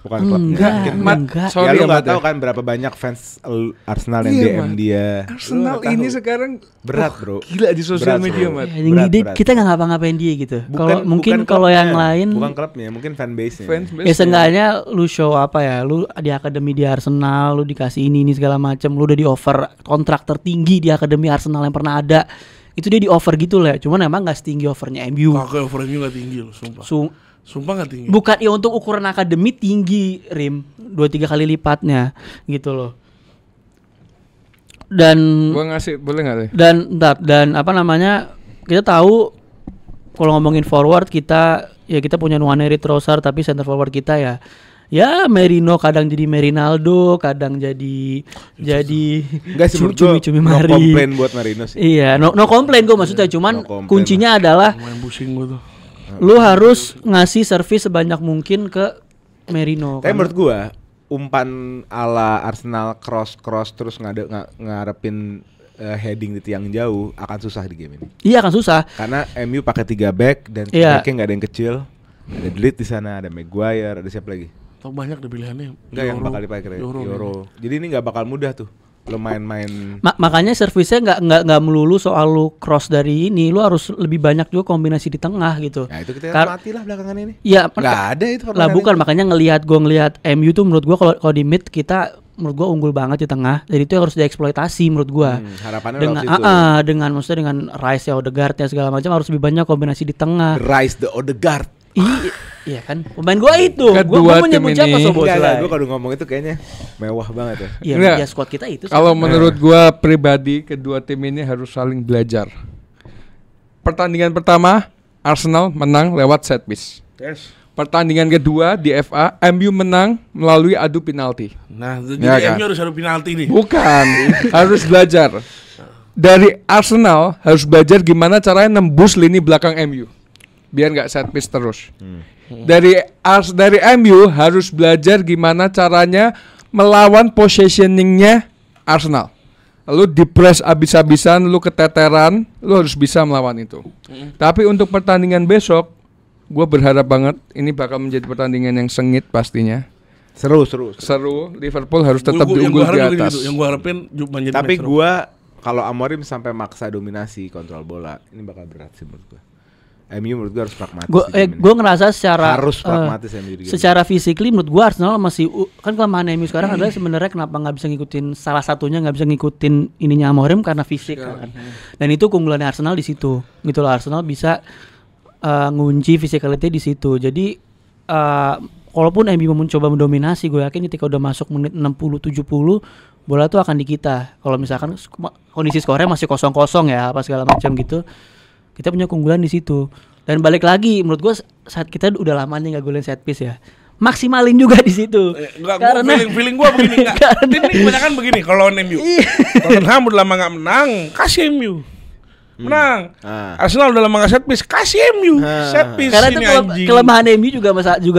S1: Bukan klubnya.
S3: Enggak.
S1: Ya lu gak tahu kan berapa banyak fans Arsenal yang DM dia.
S4: Arsenal ini sekarang
S1: berat bro.
S4: Gila di sosial media Mat.
S3: Berat. Kita gak ngapa-ngapain dia gitu. Kalau mungkin kalau yang lain
S1: bukan klubnya, mungkin fanbase-nya.
S3: Ya seenggaknya lu show apa ya, lu di akademi di Arsenal, lu dikasih ini sama macam, lu udah di offer kontrak tertinggi di akademi Arsenal yang pernah ada. Itu dia di offer gitu lah. Cuman emang gak setinggi offernya MU.
S2: Kakak offer MU gak tinggi loh, sumpah. Sumpah gak tinggi.
S3: Bukan ya untuk ukuran akademi tinggi Rim 2-3 kali lipatnya gitu loh. Dan
S4: gua ngasih boleh nggak deh?
S3: Dan apa namanya, kita tahu kalau ngomongin forward kita punya Nwaneri Trossard, tapi center forward kita ya Merino kadang jadi Merinaldo, kadang jadi cumi-cumi Mari.
S1: No komplain buat Merino sih.
S3: Iya, no komplain gue maksudnya, cuman kuncinya adalah
S2: main pusing gue tuh.
S3: Lu harus ngasih servis sebanyak mungkin ke Merino.
S1: Tapi menurut gua umpan ala Arsenal cross terus ngarepin heading di tiang jauh akan susah di game ini.
S3: Iya akan susah.
S1: Karena MU pakai 3 back dan
S3: Iya.
S1: backnya nggak ada yang kecil. Ada Delete di sana, ada Maguire, ada siapa lagi?
S2: Tau banyak deh pilihannya.
S1: Enggak yang bakal dipakai Euro. Jadi ini nggak bakal mudah tuh. Lo main-main
S3: Makanya servisnya nggak melulu soal lu cross dari ini, lu harus lebih banyak juga kombinasi di tengah gitu.
S1: Nah itu kita mati lah belakangan ini.
S3: Iya,
S1: Nggak ada itu
S3: lah bukan makanya ngelihat MU tuh menurut gua kalau di mid kita menurut gua unggul banget di tengah. Jadi itu harus dieksploitasi menurut gua.
S1: Harapannya
S3: Dengan
S1: situ.
S3: dengan maksudnya dengan Rice ya Odegaard ya segala macam harus lebih banyak kombinasi di tengah.
S1: Rise the Odegaard.
S3: Iya kan, pemain gua itu.
S4: Kedua
S3: Gua mau
S4: tim
S3: nyebut siapa
S4: ini-
S3: Sobo?
S1: Enggak, gue kalau ngomong itu kayaknya mewah banget ya.
S3: Iya,
S4: Enggak.
S3: ya squad kita itu.
S4: Kalau menurut gua pribadi kedua tim ini harus saling belajar. Pertandingan pertama Arsenal menang lewat set piece.
S2: Yes.
S4: Pertandingan kedua di FA MU menang melalui adu penalti.
S2: Nah,
S4: Ya
S2: jadi
S4: kan?
S2: MU harus adu penalti nih.
S4: Bukan, harus belajar. Dari Arsenal harus belajar gimana caranya nembus lini belakang MU. Biar nggak set piece terus. Dari MU harus belajar gimana caranya melawan positioningnya Arsenal. Lalu di press abis-abisan, lu keteteran, lu harus bisa melawan itu. Tapi untuk pertandingan besok, gue berharap banget ini bakal menjadi pertandingan yang sengit pastinya.
S1: Seru.
S4: Seru, Liverpool harus tetap
S2: Yang
S4: diunggul
S2: gua
S4: di
S2: harapin
S4: atas.
S2: gitu, yang gue harapin menjadi
S1: Tapi
S2: match seru.
S1: gue kalau Amorim sampai maksa dominasi kontrol bola, ini bakal berat sih menurut gue. MU menurut gue harus pragmatis. di game ini.
S3: Gue ngerasa secara
S1: harus pragmatis MU di game
S3: secara physically menurut gue Arsenal masih kan kelemahan MU sekarang adalah sebenarnya kenapa nggak bisa ngikutin salah satunya nggak bisa ngikutin ininya Amorim karena fisik kan. Dan itu keunggulannya Arsenal di situ. Gitu loh, Arsenal bisa ngunci physicality di situ. Jadi walaupun MU mencoba mendominasi, gue yakin ketika udah masuk menit 60-70 bola tuh akan di kita. Kalau misalkan kondisi skornya masih 0-0 ya apa segala macam gitu, kita punya keunggulan di situ. Dan balik lagi menurut gue saat kita udah lama nih nggak golin set piece ya, maksimalin juga di situ.
S2: Enggak, feeling gue begini enggak. Ini kebanyakan begini kalau lawan MU. Tottenham udah lama enggak menang, kasih MU. Menang. Arsenal udah lama enggak set piece, kasih MU. Set piece
S3: Karena
S2: ini
S3: itu
S2: anjing.
S3: kelemahan MU juga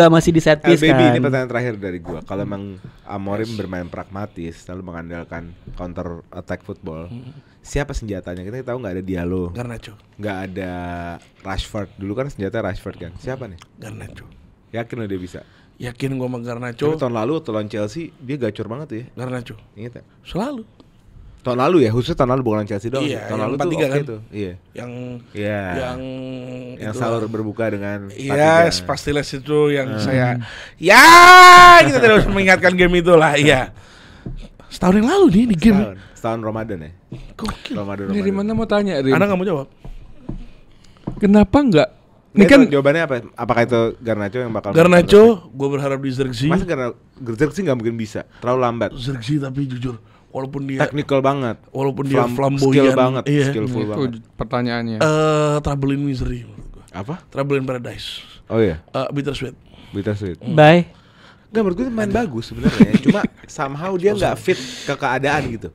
S3: masih di set piece
S1: LBB
S3: kan.
S1: ini pertanyaan terakhir dari gua. Kalau emang Amorim bermain pragmatis, selalu mengandalkan counter attack football, siapa senjatanya? Kita tahu nggak ada Diallo,
S2: Garnacho.
S1: nggak ada Rashford. Dulu kan senjata Rashford kan. Siapa nih?
S2: Garnacho.
S1: Yakin lo dia bisa?
S2: Yakin gue sama Garnacho.
S1: Tapi tahun lalu waktu lawan Chelsea dia gacor banget tuh ya.
S2: Garnacho.
S1: Ingat ya?
S2: Selalu.
S1: Tahun lalu ya, khususnya tahun lalu bukan lawan Chelsea doang.
S2: Iya,
S1: Tahun
S2: yang
S1: lalu tuh
S2: 4-3
S1: oke
S2: kan?
S1: tuh. Iya.
S2: Yang
S1: Iya.
S2: yang
S1: Yang
S2: itu
S1: sahur
S2: lah.
S1: berbuka dengan
S2: Iya,
S1: 4-3.
S2: pastilah itu yang saya. Ya, kita terus mengingatkan game itu lah. Iya. Setahun yang lalu nih di game.
S1: Setahun Ramadan ya.
S2: Gokil.
S1: Ramadan.
S4: Dari mana mau tanya, Rim?
S2: Anda nggak mau jawab?
S4: Kenapa enggak? Ini
S1: Ini
S4: kan
S1: jawabannya apa? Apakah itu Garnacho yang bakal?
S2: Garnacho, gue berharap di Zirkzee.
S1: Masa Zirkzee nggak mungkin bisa, terlalu lambat.
S2: Zirkzee tapi jujur, walaupun dia
S1: Technical banget.
S2: dia
S1: skill
S2: flamboyan,
S1: banget,
S2: iya.
S1: skillful
S4: itu
S1: banget.
S4: pertanyaannya.
S2: Trouble in Misery menurut gua.
S1: Apa?
S2: Trouble in Paradise.
S1: Oh iya,
S2: Bittersweet.
S1: Bittersweet.
S3: Bye.
S1: Nggak, menurut gue main bagus sebenarnya. Cuma somehow dia nggak fit ke keadaan gitu.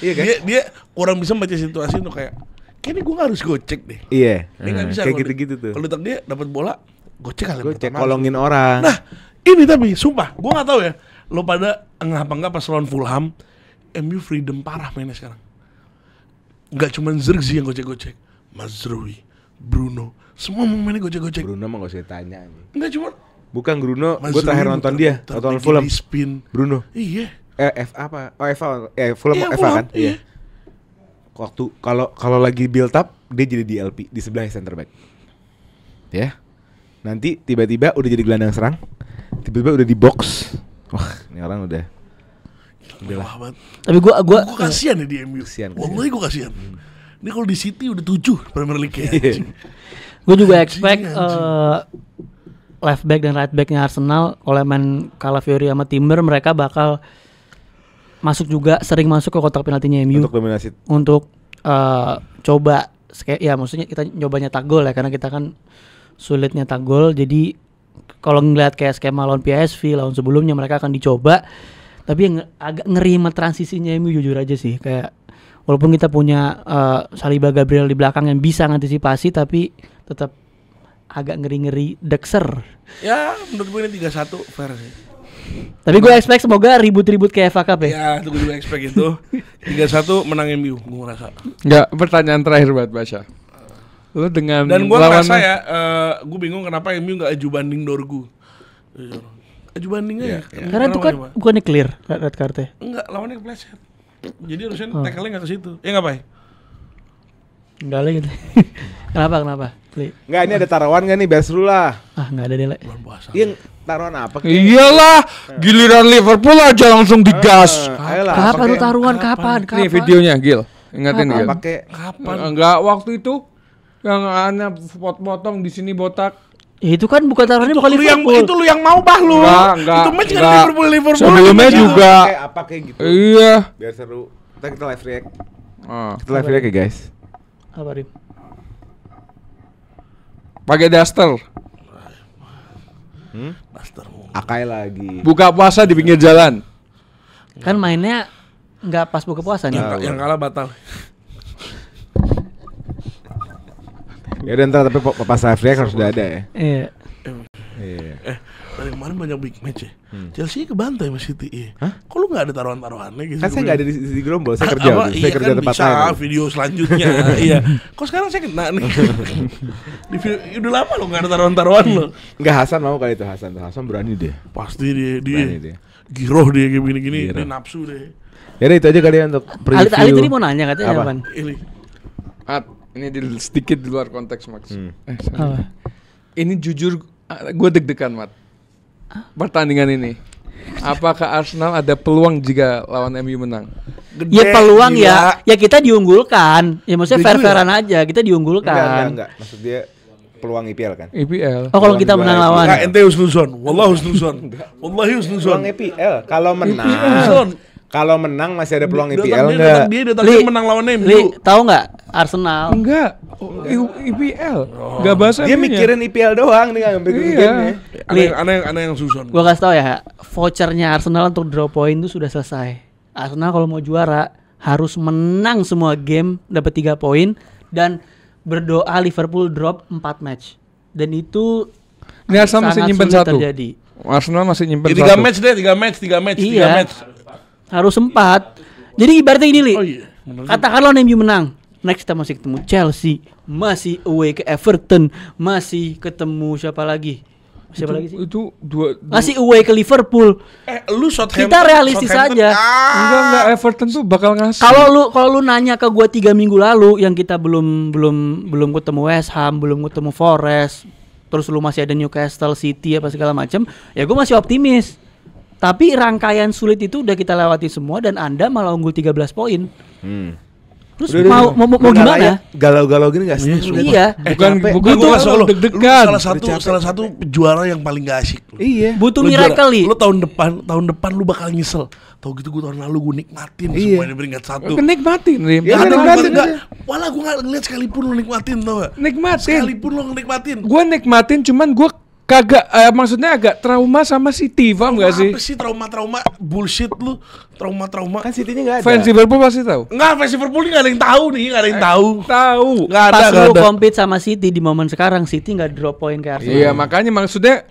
S1: Iya kan?
S2: Dia kurang bisa baca situasi tuh kayak kayaknya gue harus gocek deh.
S1: Iya.
S2: Dia nggak bisa
S1: Kayak
S2: kalau
S1: gitu-gitu tuh.
S2: Kalau dia dapat bola, gocek kali.
S1: Gue cek
S2: pertama.
S1: kolongin orang.
S2: Nah, ini tapi sumpah, gue nggak tahu ya. Lo pada ngapa nggak pas lawan Fulham, MU freedom parah mainnya sekarang. Nggak cuma Zirkzee yang gocek-gocek, Mazraoui, Bruno, semua mau mainnya gocek-gocek.
S1: Bruno mah gak usah ditanya nih.
S2: Nggak cuma
S1: Bukan Bruno, gue
S2: Mazraoui
S1: terakhir nonton dia nonton Fulham.
S2: di spin.
S1: Bruno.
S2: Iya.
S1: FA apa? Oh FA, Fulham
S2: Iya,
S1: FA
S2: Fulham,
S1: kan?
S2: iya.
S1: Waktu kalau lagi build up dia jadi di LP di sebelah center back. Ya. Nanti tiba-tiba udah jadi gelandang serang. Tiba-tiba udah di box. Wah, ini orang udah
S2: Wah, banget.
S3: Tapi gue
S2: Gue kasihan ya di MU.
S1: Kasihan.
S2: Wallahi gue kasihan. Ini kalau di City udah 7 Premier League ya.
S3: Gue juga expect left back dan right backnya Arsenal oleh main Calafiori sama Timber mereka bakal masuk juga sering masuk ke kotak penaltinya MU
S1: Untuk dominasi.
S3: untuk coba ya maksudnya kita nyoba nyetak gol ya karena kita kan sulit nyetak gol. Jadi kalau ngeliat kayak skema lawan PSV lawan sebelumnya mereka akan dicoba, tapi yang agak ngeri sama transisinya MU jujur aja sih, kayak walaupun kita punya Saliba Gabriel di belakang yang bisa ngantisipasi tapi tetap agak ngeri-ngeri Dexter.
S2: Ya, menurut gue ini 3-1 fair sih.
S3: Tapi gue expect semoga ribut-ribut kayak FA Cup ya.
S2: Ya, itu gue juga expect itu. 3-1 menang MU, gue ngerasa.
S4: Enggak, pertanyaan terakhir buat Basya. Lu dengan
S2: Dan gue
S4: lawan
S2: ngerasa ya, gue bingung kenapa MU nggak aju banding Dorgu. Aju banding aja.
S3: Karena itu kan bukannya clear red card-nya.
S2: Enggak, lawannya kepleset. Jadi harusnya tackle-nya nggak ke situ. Ya nggak, Pak?
S3: Enggak lah gitu. Kenapa? Li.
S1: Enggak, ini ada taruhan enggak nih? Biar seru lah.
S3: Ah, enggak ada deh, Le.
S2: Bulan puasa.
S1: Iya, taruhan apa?
S4: Iyalah, giliran Liverpool aja langsung digas.
S1: Ayolah.
S3: Kapan lu taruhan? Kapan?
S4: Nih videonya, Gil. Ingatin Gil.
S1: Pakai
S2: Kapan?
S4: Enggak, waktu itu yang aneh potong di sini botak.
S3: Ya, itu kan bukan taruhannya bukan
S2: Lu yang
S3: Liverpool.
S2: itu lu yang mau bah lu.
S4: Enggak.
S2: Itu match kan
S4: enggak.
S2: Liverpool.
S4: Sebelumnya
S2: Itu
S4: juga.
S1: pakai apa kayak gitu.
S4: Iya.
S1: Biar seru. Kita live react.
S4: Ah.
S1: Kita live react ya, guys.
S3: Apa, Rim?
S4: Pakai daster.
S2: Master.
S1: Akai lagi.
S4: Buka puasa di pinggir jalan.
S3: Kan mainnya nggak pas buka puasa nih.
S2: Yang kalah batal.
S1: Ya udah ntar tapi pas live react harus sudah ada ya.
S3: Iya.
S1: Iya.
S2: Dari kemarin banyak big match ya. Chelsea kebantai sama City. Iya.
S1: Hah?
S2: Kok lu nggak ada taruhan-taruhannya gitu?
S1: Kan saya nggak ada di Gerombol, saya kerja.
S2: Apa?
S1: Saya
S2: Iya
S1: kerja
S2: kan
S1: tempat
S2: bisa
S1: lain.
S2: video selanjutnya. Iya. Kok sekarang saya kena nih? Di video, udah lama lo nggak ada taruhan-taruhan lo.
S1: Enggak, Hasan mau kali itu. Hasan berani deh.
S2: Pasti dia
S1: Berani dia.
S2: giroh dia kayak gini-gini,
S1: Giroh.
S2: dia nafsu deh.
S1: Ya udah itu aja kali ya untuk preview.
S3: Ali tadi mau nanya katanya
S1: Apa?
S3: apaan?
S2: Ini
S4: Ini sedikit di luar konteks Max. Sorry.
S3: Apa?
S4: Ini jujur gue deg-degan Mat. Pertandingan ini. Apakah Arsenal ada peluang jika lawan MU menang?
S2: gede,
S3: Ya peluang
S2: gila.
S3: ya kita diunggulkan. Ya maksudnya
S2: Gede
S3: fair-fairan aja, kita diunggulkan.
S1: Enggak. Maksud dia peluang IPL kan?
S4: IPL.
S3: Oh kalau kita menang lawan.
S2: Enggak, ente husnuzon. Wallah husnuzon. Wallahi husnuzon.
S1: Peluang IPL. Kalau menang.
S2: Husnuzon.
S1: Kalau menang masih ada peluang
S2: Di
S1: IPL
S2: otak
S1: enggak?
S2: dia
S3: Li,
S2: menang lawan
S3: Li,
S2: MU.
S3: tahu nggak Arsenal?
S4: Enggak. IPL. Enggak bahasa
S1: Dia
S4: MU-nya.
S1: mikirin IPL doang, dia nggak ngambil
S4: Iya.
S1: gamenya.
S2: Aneh yang susun.
S3: Gua kasih tau ya, vouchernya Arsenal untuk draw point itu sudah selesai. Arsenal kalau mau juara harus menang semua game, dapat 3 poin dan berdoa Liverpool drop 4 match. Dan itu
S4: Ini Arsenal masih
S3: sangat
S4: nyimpen
S3: sulit
S4: satu.
S3: terjadi.
S4: Arsenal masih nyimpen
S2: Tiga
S4: satu.
S2: match deh, 3 match.
S3: Iya. Harus 4. Jadi ibaratnya gini, Li.
S2: Oh iya. Bener.
S3: Katakanlah MU menang. Next kita masih ketemu Chelsea, masih away ke Everton, masih ketemu siapa lagi? Siapa lagi sih?
S4: Itu dua.
S3: Masih away ke Liverpool.
S2: Lu Southampton.
S3: Kita realistis aja.
S4: Enggak Everton tuh bakal ngasih.
S3: Kalau lu nanya ke gua 3 minggu lalu yang kita belum ketemu West Ham, belum ketemu Forest, terus lu masih ada Newcastle City apa segala macam, ya gua masih optimis. Tapi rangkaian sulit itu udah kita lewati semua dan Anda malah unggul 13 poin. Terus
S1: Udah,
S3: mau gimana?
S1: Galau-galau gini enggak sih?
S3: Iya.
S4: Bukan
S2: Gua
S4: itu
S2: kasih tau lu,
S4: deg-degan.
S2: lu salah satu juara yang paling gak asik.
S1: Iya.
S3: Butuh
S2: Lu
S3: miracle, Li.
S2: Lu tahun depan lu bakal nyesel. Tau gitu gue tahun lalu gue nikmatin
S1: Iya.
S2: semuanya peringkat 1.
S4: Kenikmatin, Rim.
S1: Ya,
S2: Nikmatin enggak? Walah gue gak ngeliat sekalipun lu nikmatin tau gak?
S4: Nikmatin.
S2: Sekalipun lu nikmatin.
S4: Gue nikmatin, cuman gue kagak, maksudnya agak trauma sama City, paham gak sih?
S2: Apa sih trauma-trauma bullshit lu? Trauma-trauma.
S1: Kan City-nya enggak ada.
S4: Fans Liverpool pasti tahu.
S2: Enggak, fans Liverpool ini gak ada yang tahu nih, gak ada yang tahu.
S4: Tahu.
S2: Gak ada,
S3: Pas
S2: gak
S3: lu
S2: ada.
S3: compete sama City di momen sekarang City nggak drop point kayak Arsenal.
S4: Iya, makanya maksudnya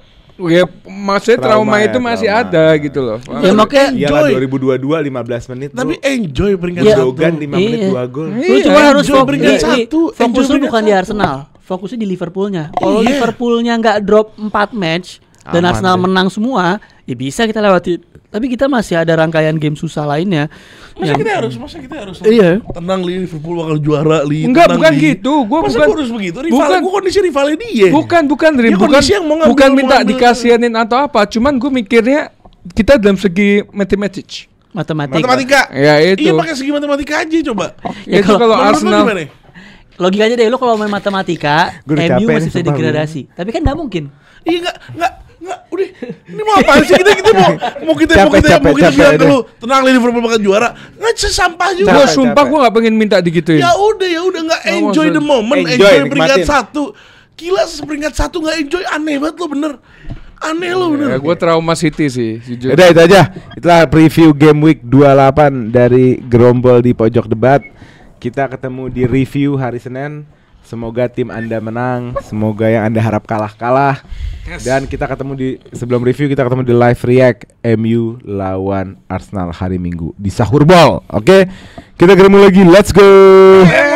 S4: trauma
S1: ya,
S4: itu masih
S1: trauma.
S4: ada gitu loh.
S3: Ya makanya
S1: Iyalah
S2: Enjoy.
S1: 2022 15 menit.
S2: Tapi
S1: bro.
S2: enjoy peringkat
S3: Iya.
S2: 1.
S1: Dogan 5 menit
S3: Iya.
S1: 2 gol.
S3: lu
S4: Iya,
S3: cuma harus
S2: enjoy peringkat 1.
S3: fokus
S2: Enjoy
S3: lu
S2: peringkat
S3: bukan di
S2: 1.
S3: Arsenal, fokusnya di Liverpoolnya. Kalau
S2: Iya.
S3: Liverpoolnya nggak drop 4 match dan
S1: Aman
S3: Arsenal
S1: deh.
S3: menang semua, ya bisa kita lewati. Tapi kita masih ada rangkaian game susah lainnya.
S2: Masa kita harus
S3: Iya.
S2: tenang Li, Liverpool bakal juara Li.
S4: Enggak,
S2: tenang,
S4: bukan
S2: Li.
S4: gitu. Gua
S2: Masa
S4: bukan
S2: gua harus begitu? Rival,
S4: bukan-
S2: gua kondisi rivalnya dia.
S4: Bukan Rim,
S2: Ya,
S4: bukan
S2: kondisi yang mau ngambil-
S4: bukan
S2: mau
S4: minta
S2: ngambil-
S4: dikasihanin atau apa, cuman gue mikirnya kita dalam segi matematik.
S2: Matematika.
S4: Ya itu.
S2: Iya pakai segi matematika aja coba.
S3: Ya,
S4: Itu kalau
S2: Menurut lu
S4: Arsenal
S2: gimana?
S3: Logikanya deh, lu kalau main matematika,
S1: Gua udah
S3: MU
S1: capek
S3: masih
S1: nih,
S3: bisa
S1: sumpah,
S3: degradasi. Tapi kan nggak mungkin.
S2: Iya enggak. Udah. Ini mau apa sih kita mau kita
S1: Capek,
S2: bilang ke
S1: udah.
S2: lu tenang Li, Liverpool bakal juara. Enggak sesampah juga.
S4: Gue
S1: Capek,
S4: sumpah
S1: capek.
S4: gue gak pengen minta digituin.
S2: Ya udah enggak enjoy the moment,
S1: Enjoy,
S2: enjoy peringkat
S1: nikmatin.
S2: 1. Gila peringkat 1 enggak enjoy, aneh banget lo bener. Aneh lo bener.
S4: Ya gue trauma City sih jujur.
S1: Udah itu aja. Itulah preview game week 28 dari Gerombol di Pojok Debat. Kita ketemu di review hari Senin. Semoga tim Anda menang. Semoga yang Anda harap kalah. Dan kita ketemu di sebelum review kita ketemu di live react MU lawan Arsenal hari Minggu di Sahur Ball. Oke. Kita ketemu lagi. Let's go.